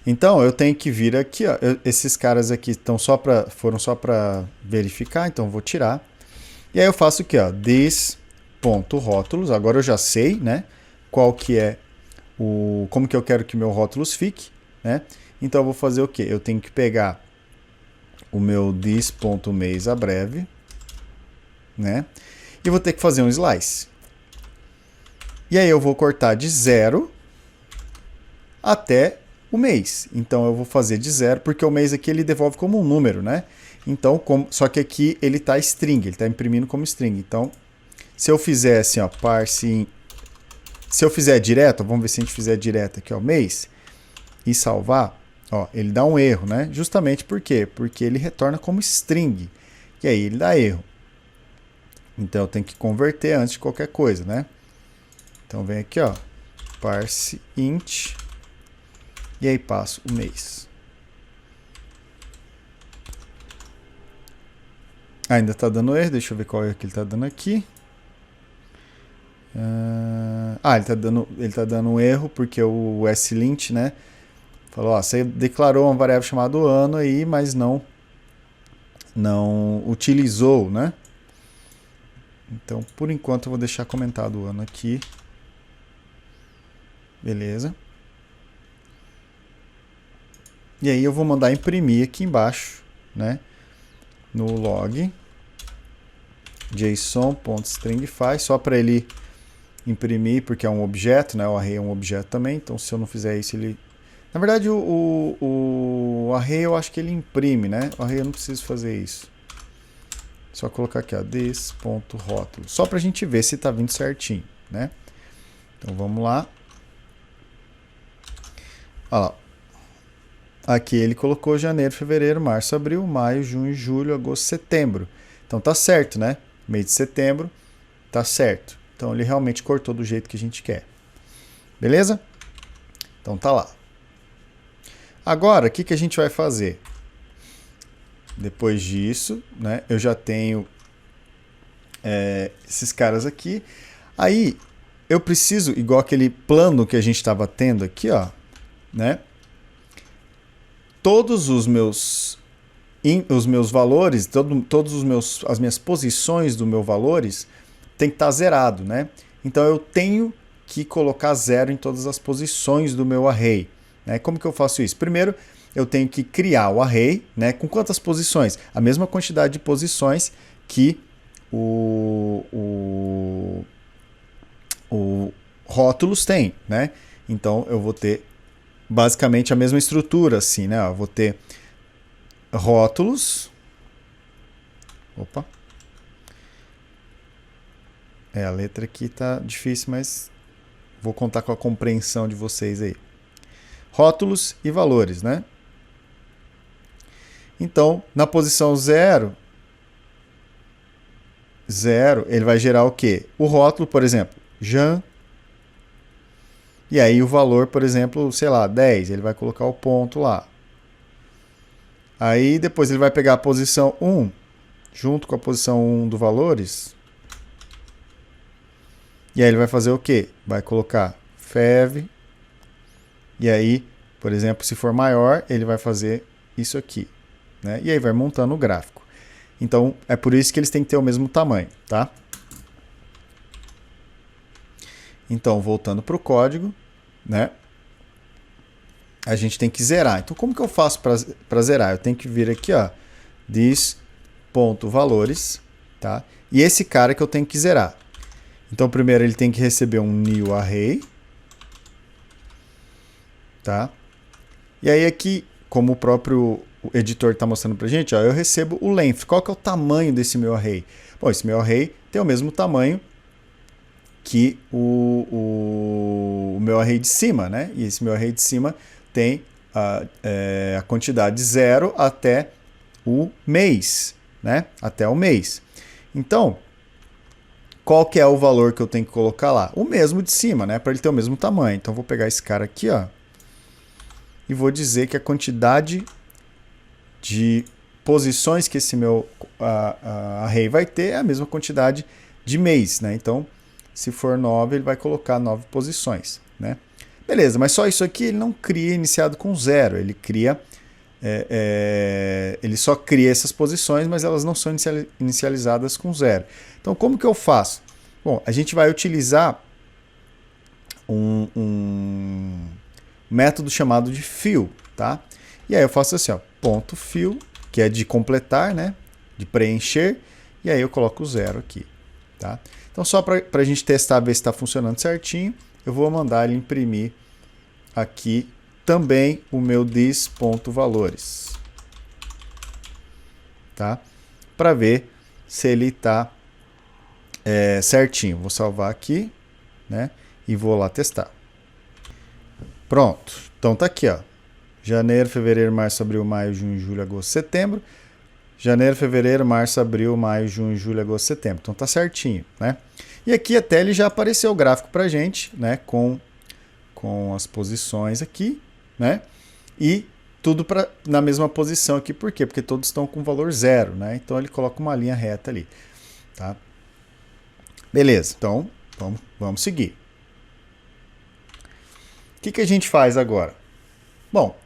Então eu tenho que vir aqui, ó, esses caras aqui foram só para verificar, então eu vou tirar. E aí eu faço aqui, ó, this.rótulos. Agora eu já sei, né, qual que é como que eu quero que meu rótulos fique, né? Então eu vou fazer o quê? Eu tenho que pegar o meu this.mêsabreve, né? E vou ter que fazer um slice. E aí eu vou cortar de 0 até o mês. Então eu vou fazer de 0, porque o mês aqui ele devolve como um número, né? Então, só que aqui ele está string, ele está imprimindo como string. Então, se eu fizer assim, ó, parse, se eu fizer direto, vamos ver se a gente fizer direto aqui, ó, mês, e salvar, ó, ele dá um erro, né? Justamente por quê? Porque ele retorna como string, e aí ele dá erro. Então eu tenho que converter antes de qualquer coisa, né? Então vem aqui, ó, parse int, e aí passo o mês. Ainda está dando erro, deixa eu ver qual erro que ele está dando aqui. Ele tá dando um erro porque o slint, né, falou, ó, você declarou uma variável chamada ano aí, mas não utilizou, né? Então, por enquanto, eu vou deixar comentado o ano aqui. Beleza. E aí eu vou mandar imprimir aqui embaixo, né, no log json.stringify, só para ele imprimir, porque é um objeto, né, o array é um objeto também, então se eu não fizer isso, ele... Na verdade, o array eu acho que ele imprime, né, o array eu não preciso fazer isso. Só colocar aqui, ó, this.rótulo, só para a gente ver se está vindo certinho, né. Então vamos lá. Olha lá. Aqui ele colocou janeiro, fevereiro, março, abril, maio, junho, julho, agosto, setembro. Então tá certo, né? Mês de setembro, tá certo. Então ele realmente cortou do jeito que a gente quer. Beleza? Então tá lá. Agora, o que a gente vai fazer? Depois disso, né? Eu já tenho esses caras aqui. Aí eu preciso, igual aquele plano que a gente estava tendo aqui, ó, né? Todos os meus valores, todos as minhas posições do meu valores tem que estar zerado, né? Então eu tenho que colocar 0 em todas as posições do meu array, né? Como que eu faço isso? Primeiro, eu tenho que criar o array, né? Com quantas posições? A mesma quantidade de posições que o rótulos tem, né? Então eu vou ter basicamente a mesma estrutura, assim, né? Eu vou ter rótulos. Opa. A letra aqui tá difícil, mas vou contar com a compreensão de vocês aí. Rótulos e valores, né? Então, na posição 0, ele vai gerar o quê? O rótulo, por exemplo, Jean. E aí o valor, por exemplo, sei lá, 10, ele vai colocar o ponto lá. Aí depois ele vai pegar a posição 1, junto com a posição 1 do valores. E aí ele vai fazer o quê? Vai colocar fev. E aí, por exemplo, se for maior, ele vai fazer isso aqui, né? E aí vai montando o gráfico. Então, é por isso que eles têm que ter o mesmo tamanho, tá? Então, voltando para o código, né? A gente tem que zerar. Então, como que eu faço para zerar? Eu tenho que vir aqui, ó, this.valores, tá? E esse cara que eu tenho que zerar. Então, primeiro ele tem que receber um new array, tá? E aí aqui, como o próprio editor está mostrando para a gente, ó, eu recebo o length. Qual que é o tamanho desse meu array? Bom, esse meu array tem o mesmo tamanho que o meu array de cima, né? E esse meu array de cima tem a quantidade 0 até o mês, né? Até o mês. Então, qual que é o valor que eu tenho que colocar lá? O mesmo de cima, né? Para ele ter o mesmo tamanho. Então, vou pegar esse cara aqui, ó, e vou dizer que a quantidade de posições que esse meu array vai ter é a mesma quantidade de mês, né? Então, se for 9, ele vai colocar 9 posições, né? Beleza, mas só isso aqui ele não cria iniciado com 0. Ele cria, ele só cria essas posições, mas elas não são inicializadas com 0. Então, como que eu faço? Bom, a gente vai utilizar um método chamado de fill, tá? E aí eu faço assim, ó, ponto fill, que é de completar, né? De preencher, e aí eu coloco 0 aqui, tá? Então, só para a gente testar, ver se está funcionando certinho, eu vou mandar ele imprimir aqui também o meu this.valores, tá? Para ver se ele está certinho. Vou salvar aqui, né? E vou lá testar. Pronto. Então tá aqui, ó. Janeiro, fevereiro, março, abril, maio, junho, julho, agosto, setembro. Janeiro, fevereiro, março, abril, maio, junho, julho, agosto, setembro. Então tá certinho, né? E aqui até ele já apareceu o gráfico pra gente, né? Com as posições aqui, né? E tudo na mesma posição aqui. Por quê? Porque todos estão com valor 0, né? Então ele coloca uma linha reta ali, tá? Beleza. Então, vamos seguir. O que a gente faz agora? Bom,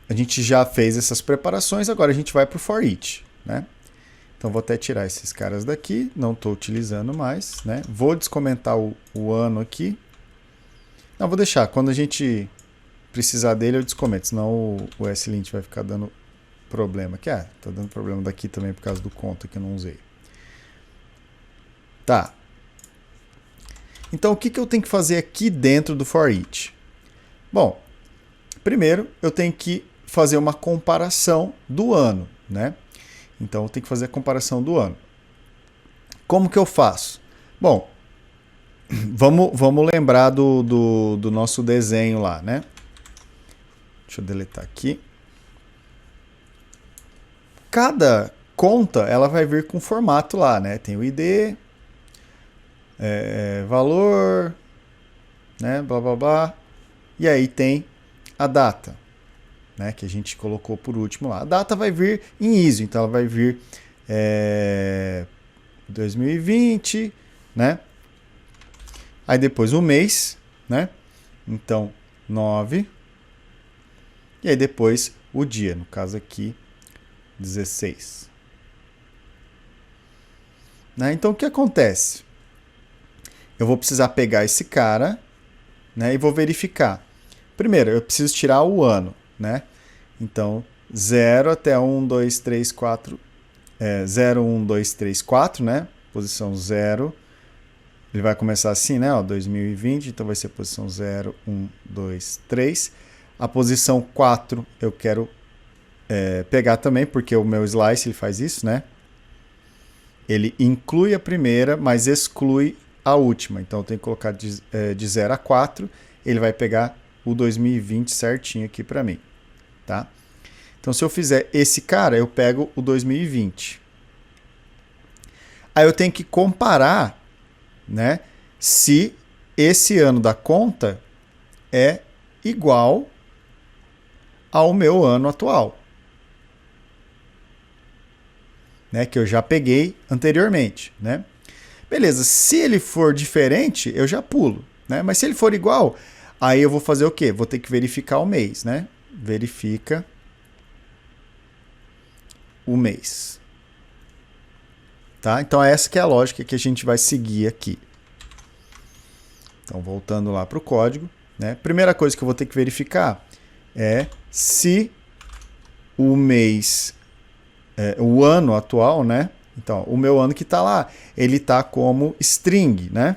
a gente já fez essas preparações, agora a gente vai para o for each, né? Então vou até tirar esses caras daqui, não estou utilizando mais, né? Vou descomentar o ano aqui. Não, vou deixar, quando a gente precisar dele eu descomento, senão o slint vai ficar dando problema aqui. Tá dando problema daqui também por causa do conta que eu não usei. Tá. Então o que eu tenho que fazer aqui dentro do for each? Bom, primeiro eu tenho que fazer uma comparação do ano, né? Então eu tenho que fazer a comparação do ano. Como que eu faço? Bom, vamos lembrar do nosso desenho lá, né? Deixa eu deletar aqui. Cada conta ela vai vir com formato lá, né? Tem o ID, valor, né? Blá blá blá. E aí tem a data, né? Que a gente colocou por último lá. A data vai vir em ISO, então ela vai vir 2020, né? Aí depois o mês, né? Então 9. E aí depois o dia, no caso aqui 16. Né? Então o que acontece? Eu vou precisar pegar esse cara, né, e vou verificar. Primeiro, eu preciso tirar o ano, né? Então 0 até 1, 2, 3, 4. 0, 1, 2, 3, 4, né? Posição 0. Ele vai começar assim, né? Ó, 2020, então vai ser posição 0, 1, 2, 3. A posição 4 eu quero pegar também, porque o meu slice ele faz isso, né? Ele inclui a primeira, mas exclui a última. Então eu tenho que colocar de 0 a 4. Ele vai pegar o 2020 certinho aqui para mim, tá? Então se eu fizer esse cara, eu pego o 2020. Aí eu tenho que comparar, né, se esse ano da conta é igual ao meu ano atual, né, que eu já peguei anteriormente, né? Beleza, se ele for diferente, eu já pulo, né? Mas se ele for igual, aí eu vou fazer o quê? Vou ter que verificar o mês, né? Verifica o mês. Tá? Então essa que é a lógica que a gente vai seguir aqui. Então voltando lá para o código, né? Primeira coisa que eu vou ter que verificar é se o mês, o ano atual, né? Então o meu ano que está lá, ele está como string, né?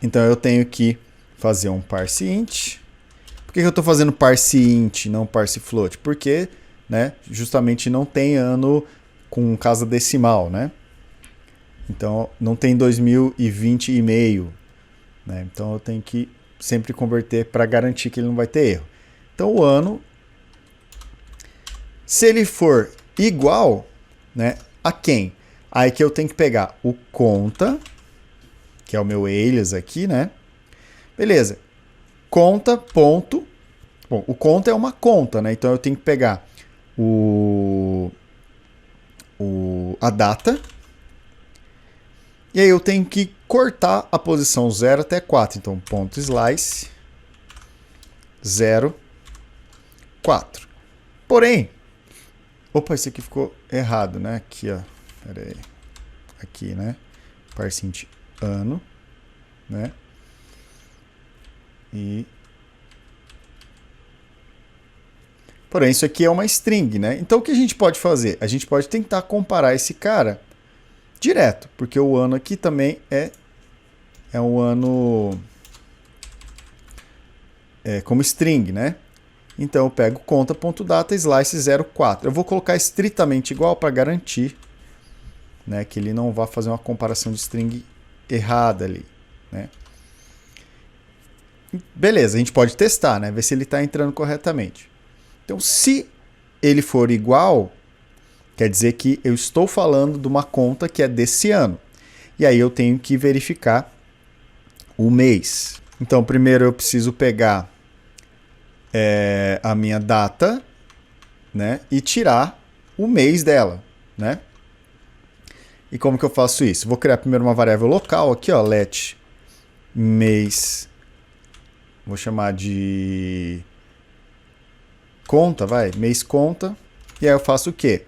Então eu tenho que fazer um parse int. Por que eu estou fazendo parse int, não parse float? Porque, né, justamente não tem ano com casa decimal, né? Então não tem 2020 e meio, né? Então eu tenho que sempre converter para garantir que ele não vai ter erro. Então o ano, se ele for igual, né, a quem? Aí que eu tenho que pegar o conta, que é o meu alias aqui, né? Beleza. Conta ponto. Bom, o conta é uma conta, né? Então eu tenho que pegar a data. E aí eu tenho que cortar a posição 0 até 4. Então, ponto slice 0, 4. Porém, opa, isso aqui ficou errado, né? Aqui, ó. Pera aí. Aqui, né? Parse int ano, né? Porém, isso aqui é uma string, né? Então, o que a gente pode fazer? A gente pode tentar comparar esse cara direto, porque o ano aqui também é um ano como string, né? Então, eu pego conta.data slice 04. Eu vou colocar estritamente igual para garantir, né, que ele não vá fazer uma comparação de string errada ali, né? Beleza, a gente pode testar, né? Ver se ele está entrando corretamente. Então, se ele for igual, quer dizer que eu estou falando de uma conta que é desse ano. E aí eu tenho que verificar o mês. Então, primeiro eu preciso pegar a minha data, né, e tirar o mês dela, né? E como que eu faço isso? Vou criar primeiro uma variável local aqui, ó, let mês. Vou chamar de conta, vai, mês conta. E aí eu faço o quê?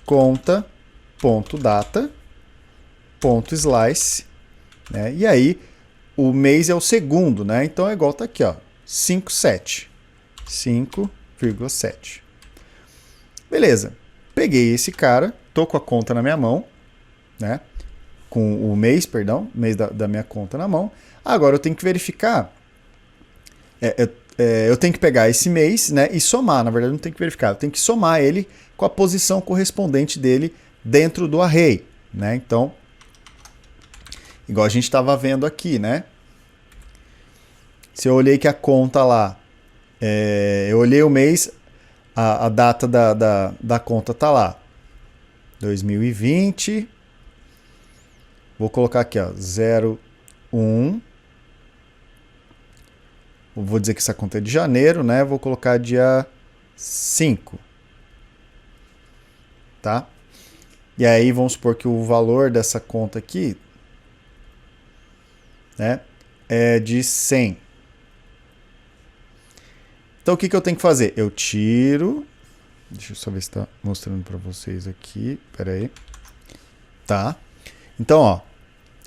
Conta.data.slice, né? E aí o mês é o segundo, né? Então é igual tá aqui, ó, 5,7. 5,7. Beleza. Peguei esse cara, tô com a conta na minha mão, né? Com o mês, perdão, mês da minha conta na mão. Agora eu tenho que verificar. Eu tenho que pegar esse mês, né, e somar. Na verdade, não tenho que verificar. Eu tenho que somar ele com a posição correspondente dele dentro do array, né? Então, igual a gente estava vendo aqui, né? Se eu olhei que a conta lá, eu olhei o mês, a data da conta tá lá, 2020. Vou colocar aqui, ó, 01. Vou dizer que essa conta é de janeiro, né? Vou colocar dia 5. Tá? E aí vamos supor que o valor dessa conta aqui, né, é de 100. Então o que eu tenho que fazer? Eu tiro. Deixa eu só ver se está mostrando para vocês aqui. Pera aí. Tá? Então, ó,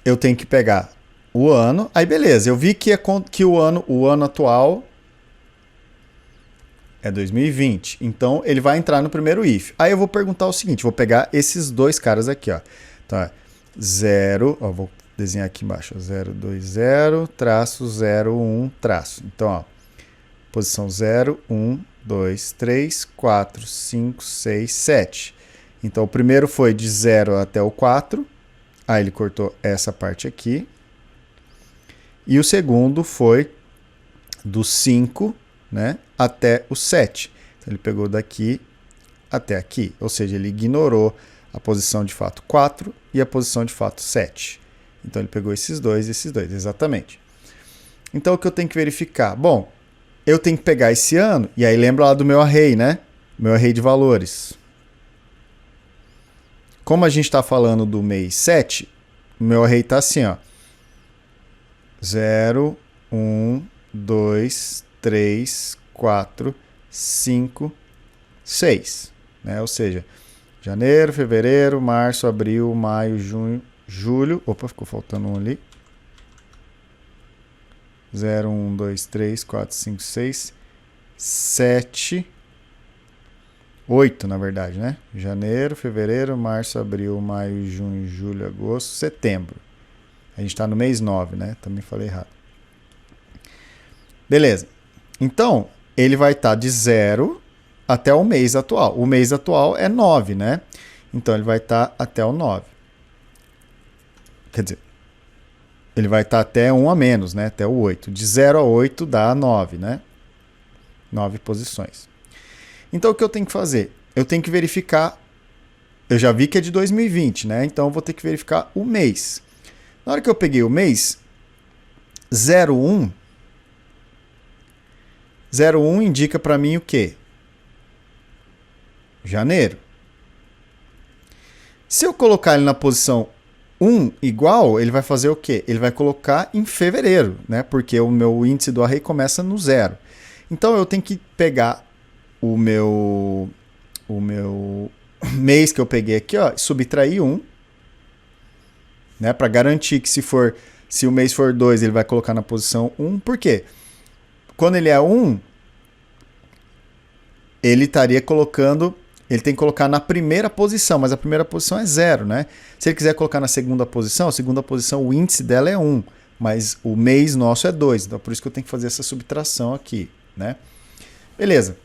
eu tenho que pegar o ano. Aí beleza, eu vi que o ano atual é 2020. Então ele vai entrar no primeiro if. Aí eu vou perguntar o seguinte, vou pegar esses dois caras aqui, ó. Então é 0, ó, vou desenhar aqui embaixo, 020 traço 01 traço. Então, ó, posição 0, 1, 2, 3, 4, 5, 6, 7. Então o primeiro foi de 0 até o 4. Aí ele cortou essa parte aqui. E o segundo foi do 5, né, até o 7. Então ele pegou daqui até aqui. Ou seja, ele ignorou a posição de fato 4 e a posição de fato 7. Então ele pegou esses dois, exatamente. Então o que eu tenho que verificar? Bom, eu tenho que pegar esse ano, e aí lembra lá do meu array, né? Meu array de valores. Como a gente está falando do mês 7, o meu array está assim, ó. 0, 1, 2, 3, 4, 5, 6. Né? Ou seja, janeiro, fevereiro, março, abril, maio, junho, julho. Opa, ficou faltando um ali. 0, 1, 2, 3, 4, 5, 6, 7, 8, na verdade, né? Janeiro, fevereiro, março, abril, maio, junho, julho, agosto, setembro. A gente está no mês 9, né? Também falei errado. Beleza. Então, ele vai estar de 0 até o mês atual. O mês atual é 9, né? Então, ele vai estar até o 9. Quer dizer, ele vai estar até 1 a menos, né? Até o 8. De 0 a 8 dá 9, né? 9 posições. Então, o que eu tenho que fazer? Eu tenho que verificar... Eu já vi que é de 2020, né? Então, eu vou ter que verificar o mês. Na hora que eu peguei o mês, 01 indica para mim o quê? Janeiro. Se eu colocar ele na posição 1 igual, ele vai fazer o quê? Ele vai colocar em fevereiro, né? Porque o meu índice do array começa no 0. Então eu tenho que pegar o meu mês que eu peguei aqui, ó, subtrair 1, né? Para garantir que se o mês for 2, ele vai colocar na posição 1. Por quê? Quando ele é 1, ele estaria colocando... Ele tem que colocar na primeira posição, mas a primeira posição é 0, né? Se ele quiser colocar na segunda posição, a segunda posição, o índice dela é 1, mas o mês nosso é 2. Então, por isso que eu tenho que fazer essa subtração aqui, né? Beleza.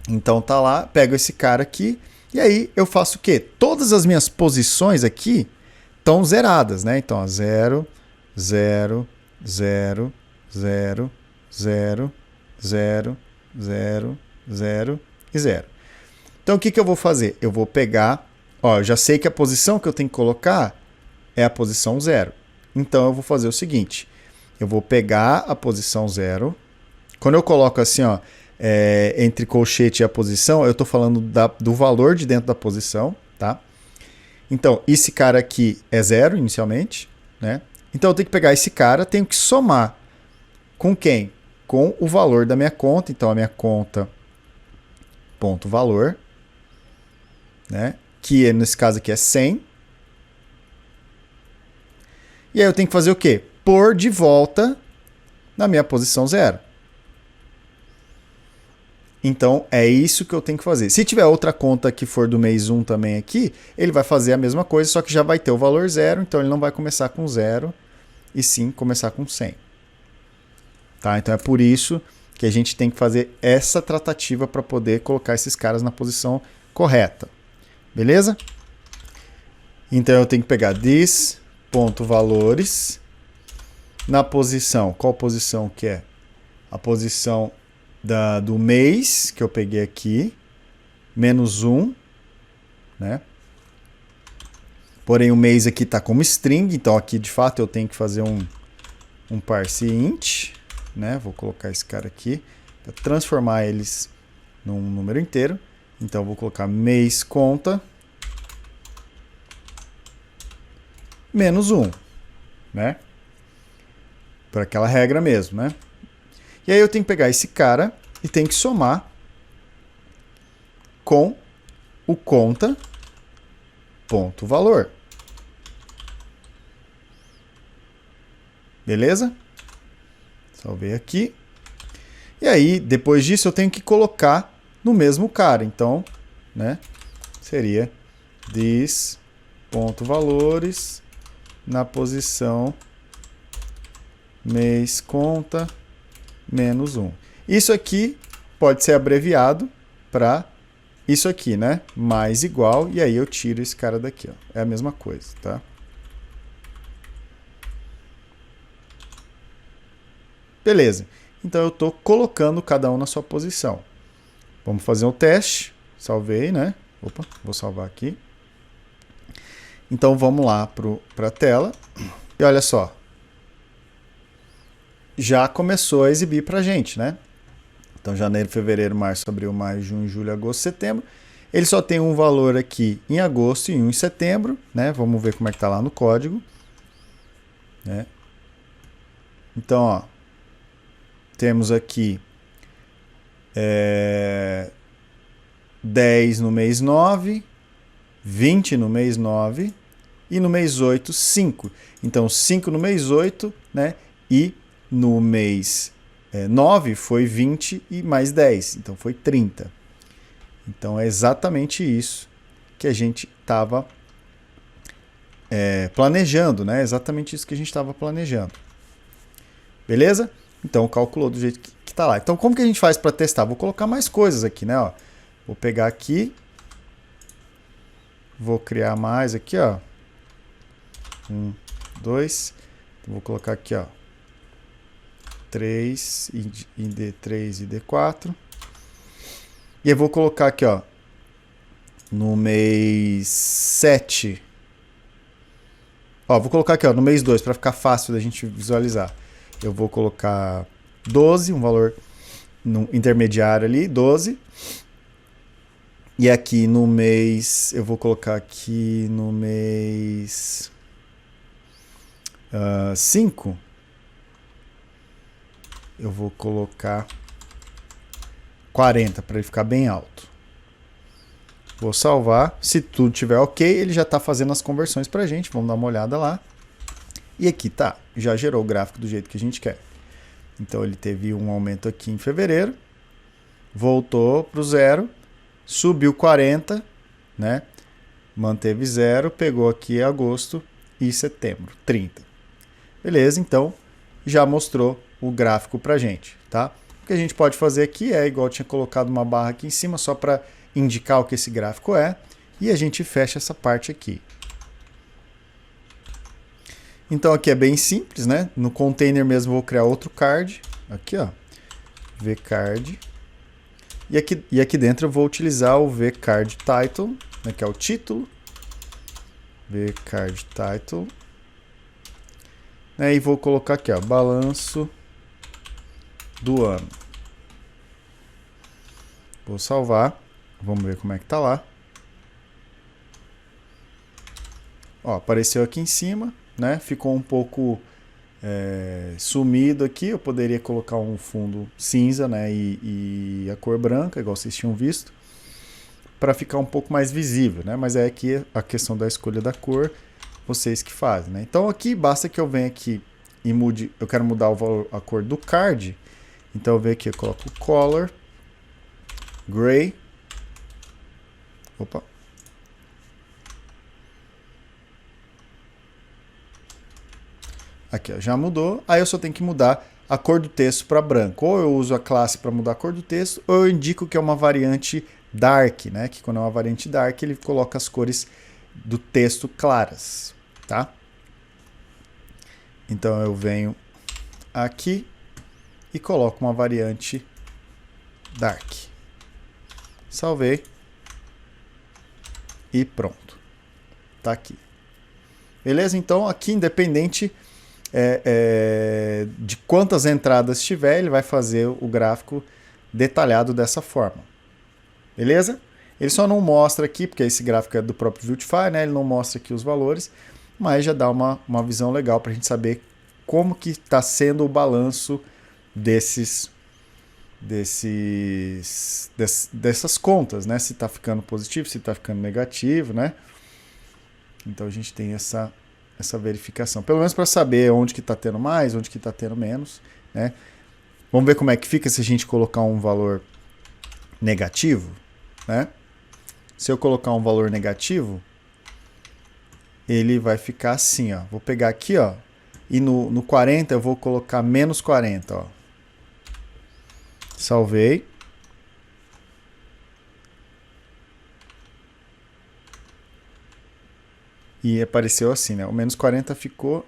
Então, tá lá, pego esse cara aqui, e aí eu faço o quê? Todas as minhas posições aqui estão zeradas, né? Então, 0, 0, 0, 0, 0, 0, 0, 0 e 0. Então, o que eu vou fazer? Eu vou pegar... Ó, eu já sei que a posição que eu tenho que colocar é a posição 0. Então, eu vou fazer o seguinte. Eu vou pegar a posição 0. Quando eu coloco assim, ó, entre colchete e a posição, eu estou falando do valor de dentro da posição, tá? Então, esse cara aqui é 0 inicialmente, né? Então, eu tenho que pegar esse cara, tenho que somar com quem? Com o valor da minha conta. Então, a minha conta ponto valor, né? Que nesse caso aqui é 100. E aí eu tenho que fazer o quê? Pôr de volta na minha posição 0. Então é isso que eu tenho que fazer. Se tiver outra conta que for do mês 1 também aqui, ele vai fazer a mesma coisa, só que já vai ter o valor 0, então ele não vai começar com 0, e sim começar com 100. Tá? Então é por isso que a gente tem que fazer essa tratativa para poder colocar esses caras na posição correta. Beleza? Então eu tenho que pegar this.valores na posição. Qual posição que é? A posição do mês que eu peguei aqui, menos 1, né? Porém o mês aqui está como string, então aqui de fato eu tenho que fazer um parse int, né? Vou colocar esse cara aqui para transformar eles num número inteiro. Então, eu vou colocar mês conta menos 1, né? Por aquela regra mesmo, né? E aí eu tenho que pegar esse cara e tenho que somar com o conta ponto valor. Beleza? Salvei aqui. E aí, depois disso, eu tenho que colocar no mesmo cara. Então, né, seria this.valores na posição mês conta menos 1. Isso aqui pode ser abreviado para isso aqui, né? Mais igual, e aí eu tiro esse cara daqui, ó. É a mesma coisa, tá? Beleza. Então eu estou colocando cada um na sua posição. Vamos fazer um teste. Salvei, né? Opa, vou salvar aqui. Então vamos lá para a tela. E olha só. Já começou a exibir para a gente, né? Então janeiro, fevereiro, março, abril, maio, junho, julho, agosto, setembro. Ele só tem um valor aqui em agosto e um em setembro, né? Vamos ver como é que está lá no código, né? Então, ó, temos aqui 10 no mês 9, 20 no mês 9 e no mês 8, 5. Então, 5 no mês 8, né? E no mês 9 foi 20 e mais 10, então foi 30. Então, é exatamente isso que a gente estava planejando, né? Exatamente isso que a gente estava planejando. Beleza? Então, calculou do jeito que está lá. Então, como que a gente faz para testar? Vou colocar mais coisas aqui, né? Ó, vou pegar aqui, vou criar mais aqui, ó. 1, 2, vou colocar aqui, ó, 3 em D3 e D4. E eu vou colocar aqui, ó, no mês 7. Ó, vou colocar aqui, ó, no mês 2, para ficar fácil da gente visualizar. Eu vou colocar 12, um valor intermediário ali, 12. E aqui no mês, eu vou colocar aqui no mês 5, eu vou colocar 40 para ele ficar bem alto. Vou salvar. Se tudo estiver ok, ele já está fazendo as conversões para a gente. Vamos dar uma olhada lá. E aqui tá, já gerou o gráfico do jeito que a gente quer. Então ele teve um aumento aqui em fevereiro, voltou para o zero, subiu 40, né? Manteve zero, pegou aqui agosto e setembro, 30. Beleza, então já mostrou o gráfico para a gente, tá? O que a gente pode fazer aqui é, igual eu tinha colocado uma barra aqui em cima, só para indicar o que esse gráfico é, e a gente fecha essa parte aqui. Então aqui é bem simples, né? No container mesmo vou criar outro card, aqui ó, vcard, e aqui dentro eu vou utilizar o vcard title, né, que é o título, vcard title, né, e vou colocar aqui ó, balanço do ano. Vou salvar, vamos ver como é que tá lá. Ó, apareceu aqui em cima, né? Ficou um pouco sumido aqui. Eu poderia colocar um fundo cinza, né? E a cor branca, igual vocês tinham visto, para ficar um pouco mais visível, né? Mas é aqui a questão da escolha da cor, vocês que fazem, né? Então aqui basta que eu venha aqui e mude. Eu quero mudar o valor, a cor do card. Então eu venho aqui, eu coloco color gray. Opa. Aqui, ó, já mudou. Aí eu só tenho que mudar a cor do texto para branco. Ou eu uso a classe para mudar a cor do texto, ou eu indico que é uma variante dark, né? Que quando é uma variante dark, ele coloca as cores do texto claras, tá? Então eu venho aqui e coloco uma variante dark. Salvei. E pronto. Tá aqui. Beleza? Então aqui, independente de quantas entradas tiver, ele vai fazer o gráfico detalhado dessa forma. Beleza? Ele só não mostra aqui, porque esse gráfico é do próprio Beautify, né? Ele não mostra aqui os valores, mas já dá uma visão legal para a gente saber como que está sendo o balanço dessas contas, né? Se está ficando positivo, se está ficando negativo, né? Então a gente tem essa verificação, pelo menos para saber onde que está tendo mais, onde que está tendo menos, né? Vamos ver como é que fica se a gente colocar um valor negativo, né? Se eu colocar um valor negativo, ele vai ficar assim, ó. Vou pegar aqui, ó, e no 40 eu vou colocar menos 40, ó. Salvei. E apareceu assim, né? O menos 40 ficou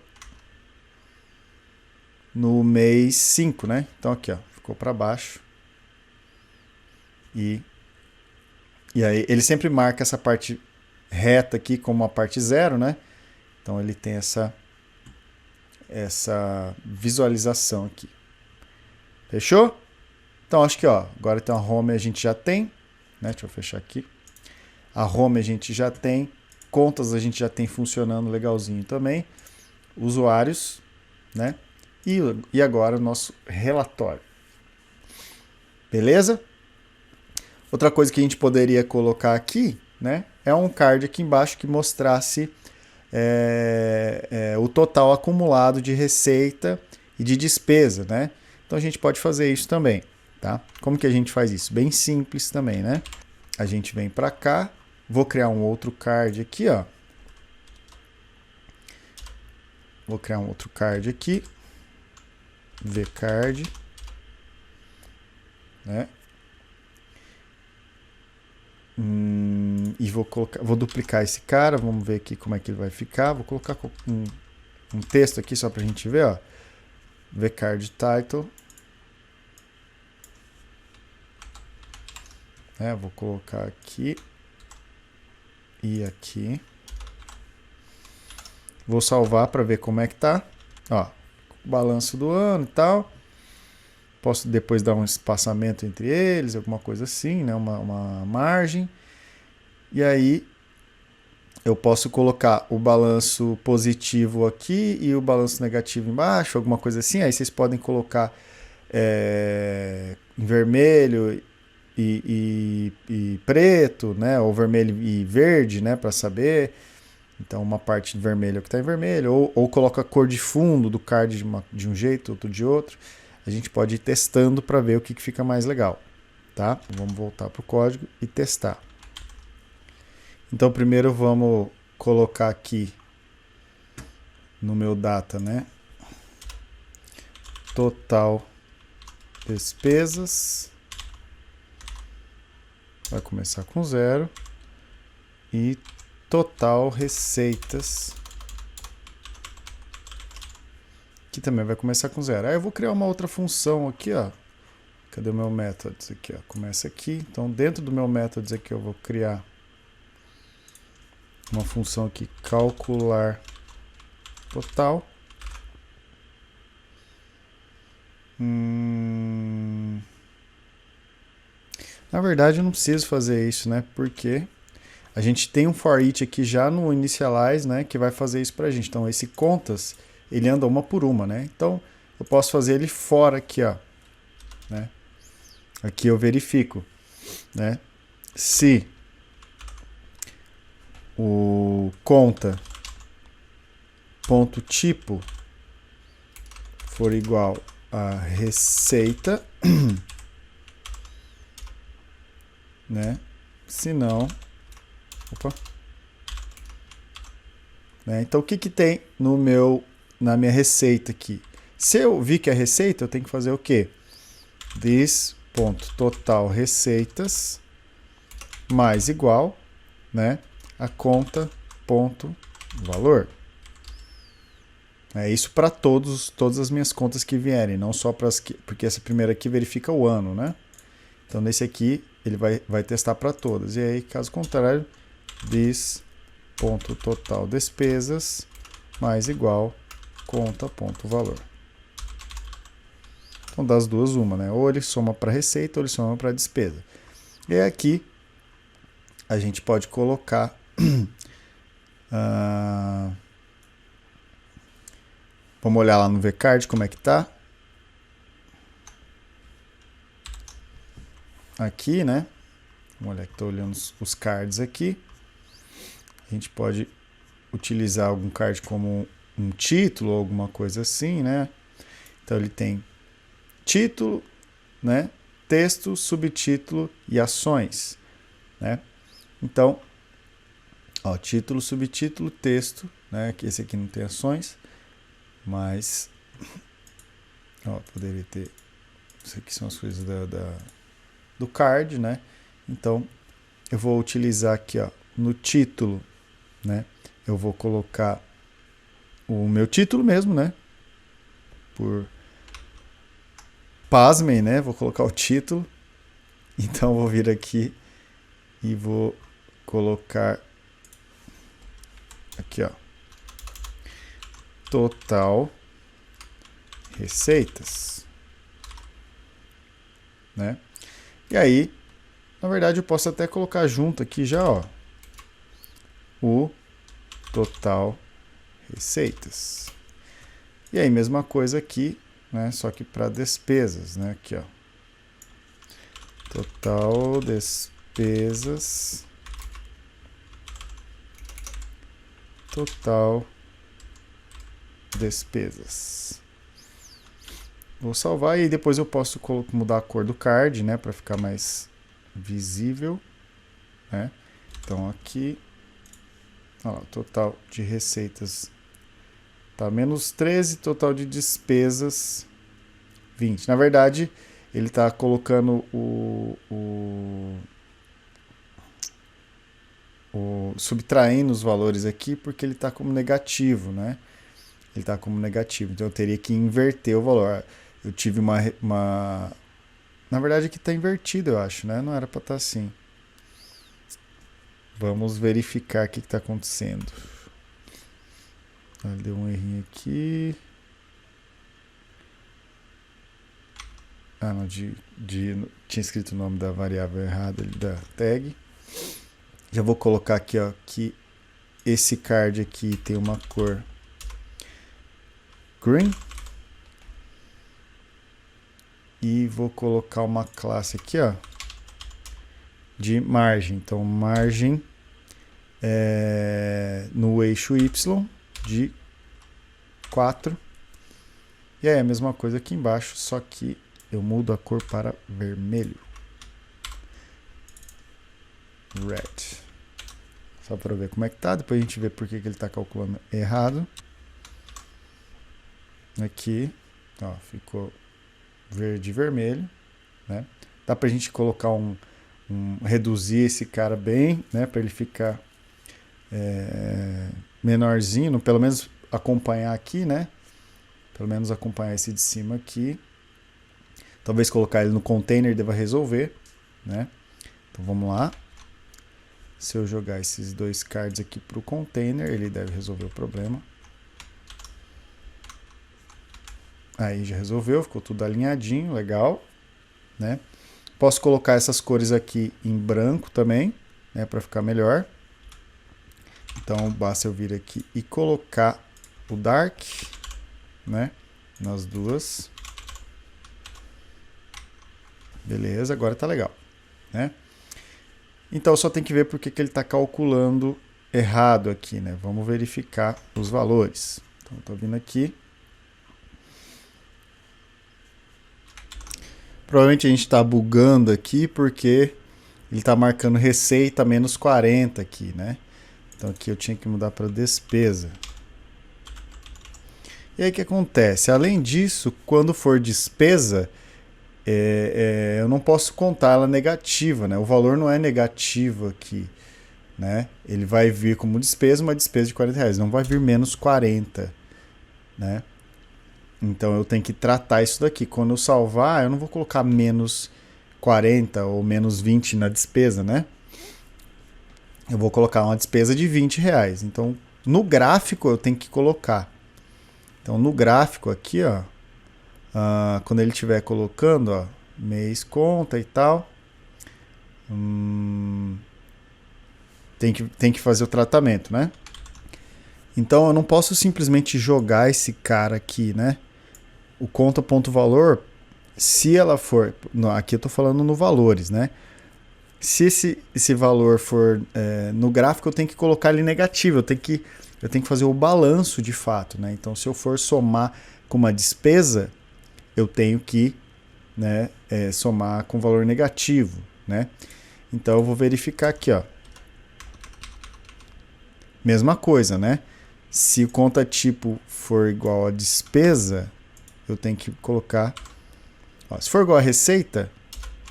no mês 5, né? Então aqui, ó, ficou para baixo. E aí ele sempre marca essa parte reta aqui como a parte 0, né? Então ele tem essa visualização aqui. Fechou? Então acho que, ó, agora então a home a gente já tem, né? Deixa eu fechar aqui. A home a gente já tem. Contas a gente já tem funcionando legalzinho também. Usuários, né? E agora o nosso relatório. Beleza? Outra coisa que a gente poderia colocar aqui, né, é um card aqui embaixo que mostrasse o total acumulado de receita e de despesa, né? Então a gente pode fazer isso também, tá? Como que a gente faz isso? Bem simples também, né? A gente vem para cá, vou criar um outro card aqui, ó. Vou criar um outro card aqui, vcard, né? E vou duplicar esse cara, vamos ver aqui como é que ele vai ficar. Vou colocar um texto aqui só pra gente ver, ó. Vcard title. Vou colocar aqui e aqui. Vou salvar para ver como é que tá. Ó, balanço do ano e tal. Posso depois dar um espaçamento entre eles, alguma coisa assim, né? Uma margem. E aí eu posso colocar o balanço positivo aqui e o balanço negativo embaixo, alguma coisa assim. Aí vocês podem colocar em vermelho e preto, né? Ou vermelho e verde, né? Para saber. Então uma parte de vermelho é o que está em vermelho. Ou coloca a cor de fundo do card de um jeito, outro de outro. A gente pode ir testando para ver o que fica mais legal, tá? Vamos voltar para o código e testar. Então primeiro vamos colocar aqui no meu data, né? Total despesas. Vai começar com 0. E total receitas, que também vai começar com 0. Aí eu vou criar uma outra função aqui, ó. Cadê o meu methods aqui, ó? Começa aqui. Então dentro do meu methods aqui eu vou criar uma função aqui, calcular total. Na verdade eu não preciso fazer isso, né? Porque a gente tem um for each aqui já no initialize, né? Que vai fazer isso pra gente. Então esse contas, ele anda uma por uma, né? Então eu posso fazer ele fora aqui, ó. Né? Aqui eu verifico, né? Se o conta ponto tipo for igual a receita, né? Se não, né? Então o que tem na minha receita aqui? Se eu vi que é receita, eu tenho que fazer o quê? This.total receitas mais igual, né, a conta.valor. É isso para todas as minhas contas que vierem, não só para as que, porque essa primeira aqui verifica o ano, né? Então nesse aqui ele vai testar para todas. E aí, caso contrário, this.total despesas mais igual conta.valor. Então das duas uma, né? Ou ele soma para receita ou ele soma para despesa. E aqui a gente pode colocar vamos olhar lá no vcard como é que tá. Aqui, né? Vamos olhar que estou olhando os cards aqui. A gente pode utilizar algum card como um título ou alguma coisa assim, né? Então ele tem título, né? Texto, subtítulo e ações, né? Então, ó, título, subtítulo, texto, né? Que esse aqui não tem ações, mas ó, poderia ter. Isso aqui são as coisas do card, né? Então, eu vou utilizar aqui, ó, no título, né? Eu vou colocar o meu título mesmo, né? Pasmem, né? Vou colocar o título. Então, vou vir aqui e vou colocar aqui, ó, total receitas, né? E aí, na verdade, eu posso até colocar junto aqui já, ó, o total receitas. E aí, mesma coisa aqui, né? Só que para despesas, né? Aqui, ó. Total despesas. Total despesas. Vou salvar e depois eu posso mudar a cor do card, né? Para ficar mais visível, né? Então aqui, olha lá, o total de receitas tá menos 13, total de despesas 20. Na verdade, ele está colocando subtraindo os valores aqui porque ele está como negativo, né? Ele está como negativo, então eu teria que inverter o valor. Eu tive uma... Na verdade aqui está invertido, eu acho, né? Não era para estar assim. Vamos verificar o que está acontecendo. Deu um errinho aqui. Ah, não, tinha escrito o nome da variável errada, da tag. Já vou colocar aqui, ó, que esse card aqui tem uma cor green. E vou colocar uma classe aqui, ó, de margem. Então, margem no eixo Y de 4. E aí, a mesma coisa aqui embaixo, só que eu mudo a cor para vermelho. Red. Só para ver como é que tá. Depois a gente vê por que ele está calculando errado. Aqui, ó, ficou verde e vermelho, né? Dá pra gente colocar reduzir esse cara bem, né? Para ele ficar menorzinho, pelo menos acompanhar aqui, né? Pelo menos acompanhar esse de cima aqui. Talvez colocar ele no container deva resolver, né? Então vamos lá. Se eu jogar esses dois cards aqui para o container, ele deve resolver o problema. Aí já resolveu, ficou tudo alinhadinho, legal, né? Posso colocar essas cores aqui em branco também, né, para ficar melhor. Então basta eu vir aqui e colocar o dark, né, nas duas. Beleza, agora tá legal, né? Então só tem que ver porque que ele está calculando errado aqui, né? Vamos verificar os valores. Então eu tô vindo aqui. Provavelmente a gente está bugando aqui porque ele está marcando receita menos 40 aqui, né? Então aqui eu tinha que mudar para despesa. E aí o que acontece? Além disso, quando for despesa, eu não posso contar ela negativa, né? O valor não é negativo aqui, né? Ele vai vir como despesa, uma despesa de R$40, não vai vir menos 40, né? Então eu tenho que tratar isso daqui. Quando eu salvar, eu não vou colocar menos 40 ou menos 20 na despesa, né? Eu vou colocar uma despesa de R$20. Então, no gráfico eu tenho que colocar. Então, no gráfico aqui, ó, quando ele estiver colocando, ó, mês, conta e tal, tem que fazer o tratamento, né? Então, eu não posso simplesmente jogar esse cara aqui, né? O conta.valor, se ela for... Aqui eu estou falando no valores, né? Se esse valor for no gráfico, eu tenho que colocar ele negativo. Eu tenho que fazer o balanço de fato, né? Então, se eu for somar com uma despesa, eu tenho que, né, somar com valor negativo, né? Então, eu vou verificar aqui, ó. Mesma coisa, né? Se o conta tipo for igual a despesa, eu tenho que colocar... Ó, se for igual a receita,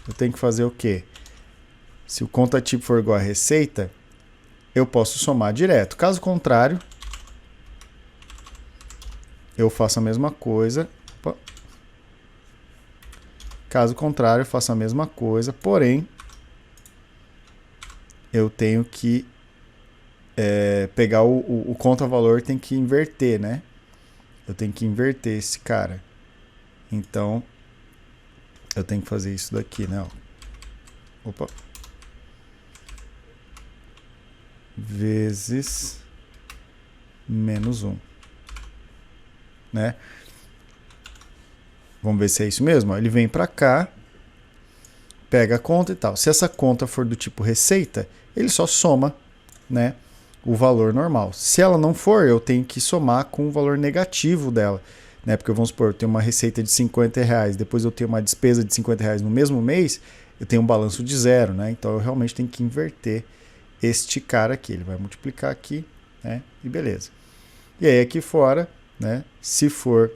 eu tenho que fazer o quê? Se o conta tipo for igual a receita, eu posso somar direto. Caso contrário, eu faço a mesma coisa. Opa. Caso contrário, eu faço a mesma coisa, porém, eu tenho que pegar o conta-valor, tem que inverter, né? Eu tenho que inverter esse cara. Então, eu tenho que fazer isso daqui, né? Opa. Vezes menos 1. né? Vamos ver se é isso mesmo. Ele vem para cá, pega a conta e tal. Se essa conta for do tipo receita, ele só soma, né, o valor normal. Se ela não for, eu tenho que somar com o valor negativo dela, né? Porque vamos supor, eu tenho uma receita de R$50, depois eu tenho uma despesa de R$50 no mesmo mês, eu tenho um balanço de 0, né? Então eu realmente tenho que inverter este cara aqui. Ele vai multiplicar aqui, né? E beleza. E aí aqui fora, né, se for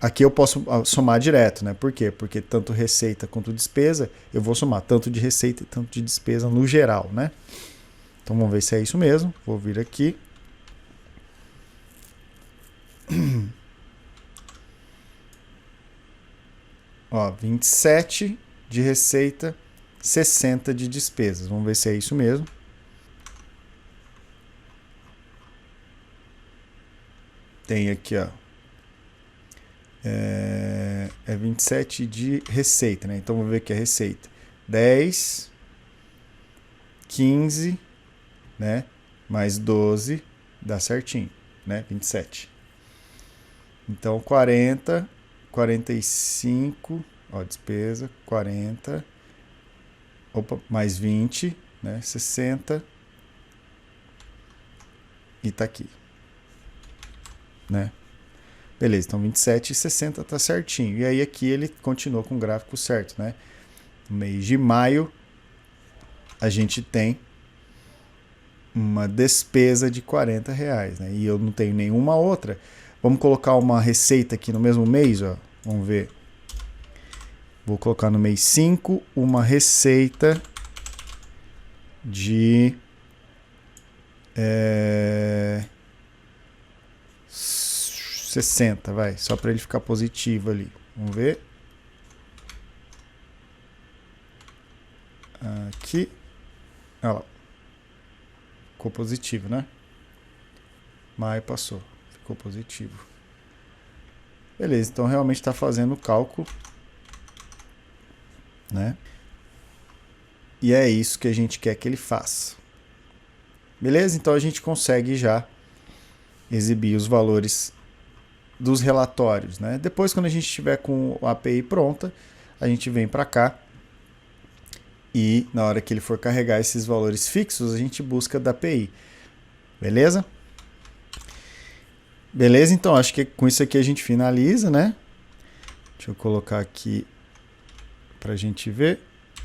aqui eu posso somar direto, né? Por quê? Porque tanto receita quanto despesa, eu vou somar tanto de receita e tanto de despesa no geral, né? Então vamos ver se é isso mesmo. Vou vir aqui. Ó, 27 de receita, 60 de despesas. Vamos ver se é isso mesmo. Tem aqui, ó. É 27 de receita, né? Então vamos ver aqui a receita. 10, 15, né? Mais 12, dá certinho, né? 27. Então 40, 45, ó, despesa, 40, opa, mais 20, né? 60. E tá aqui, né? Beleza, então 27 e 60 tá certinho. E aí aqui ele continua com o gráfico certo, né? No mês de maio, a gente tem uma despesa de R$40, né? E eu não tenho nenhuma outra. Vamos colocar uma receita aqui no mesmo mês, ó. Vamos ver. Vou colocar no mês 5 uma receita de 60, vai, só para ele ficar positivo ali. Vamos ver. Aqui. Olha lá. Ficou positivo, né? Maio passou. Ficou positivo. Beleza, então realmente está fazendo o cálculo, né? E é isso que a gente quer que ele faça. Beleza? Então a gente consegue já exibir os valores dos relatórios, né? Depois, quando a gente estiver com a API pronta, a gente vem para cá e na hora que ele for carregar esses valores fixos, a gente busca da API. Beleza? Beleza, então acho que com isso aqui a gente finaliza, né? Deixa eu colocar aqui para a gente ver.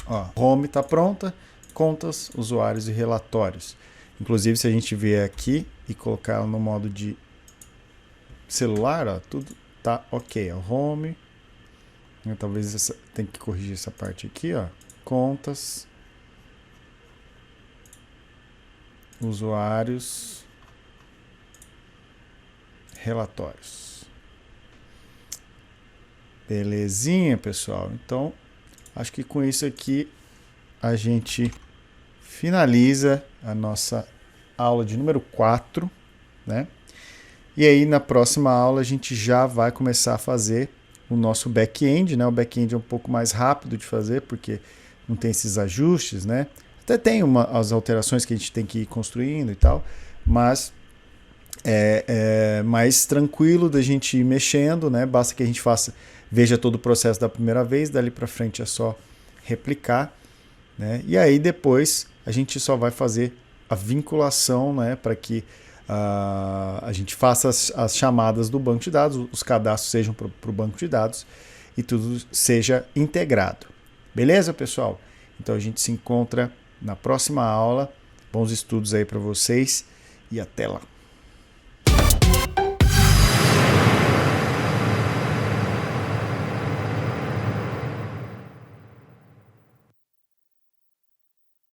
Ó, home está pronta, contas, usuários e relatórios. Inclusive, se a gente vier aqui e colocar ela no modo de celular, ó, tudo tá ok. Ó, home, talvez tem que corrigir essa parte aqui, ó. Contas, usuários, relatórios. Belezinha, pessoal? Então, acho que com isso aqui a gente finaliza a nossa aula de número 4, né? E aí, na próxima aula, a gente já vai começar a fazer o nosso back-end, né? O back-end é um pouco mais rápido de fazer, porque não tem esses ajustes, né? Até tem as alterações que a gente tem que ir construindo e tal, mas é mais tranquilo da gente ir mexendo, né? Basta que a gente veja todo o processo da primeira vez, dali para frente é só replicar, né? E aí depois a gente só vai fazer a vinculação, né? Para que a gente faça as chamadas do banco de dados, os cadastros sejam para o banco de dados e tudo seja integrado. Beleza, pessoal? Então a gente se encontra na próxima aula. Bons estudos aí para vocês e até lá.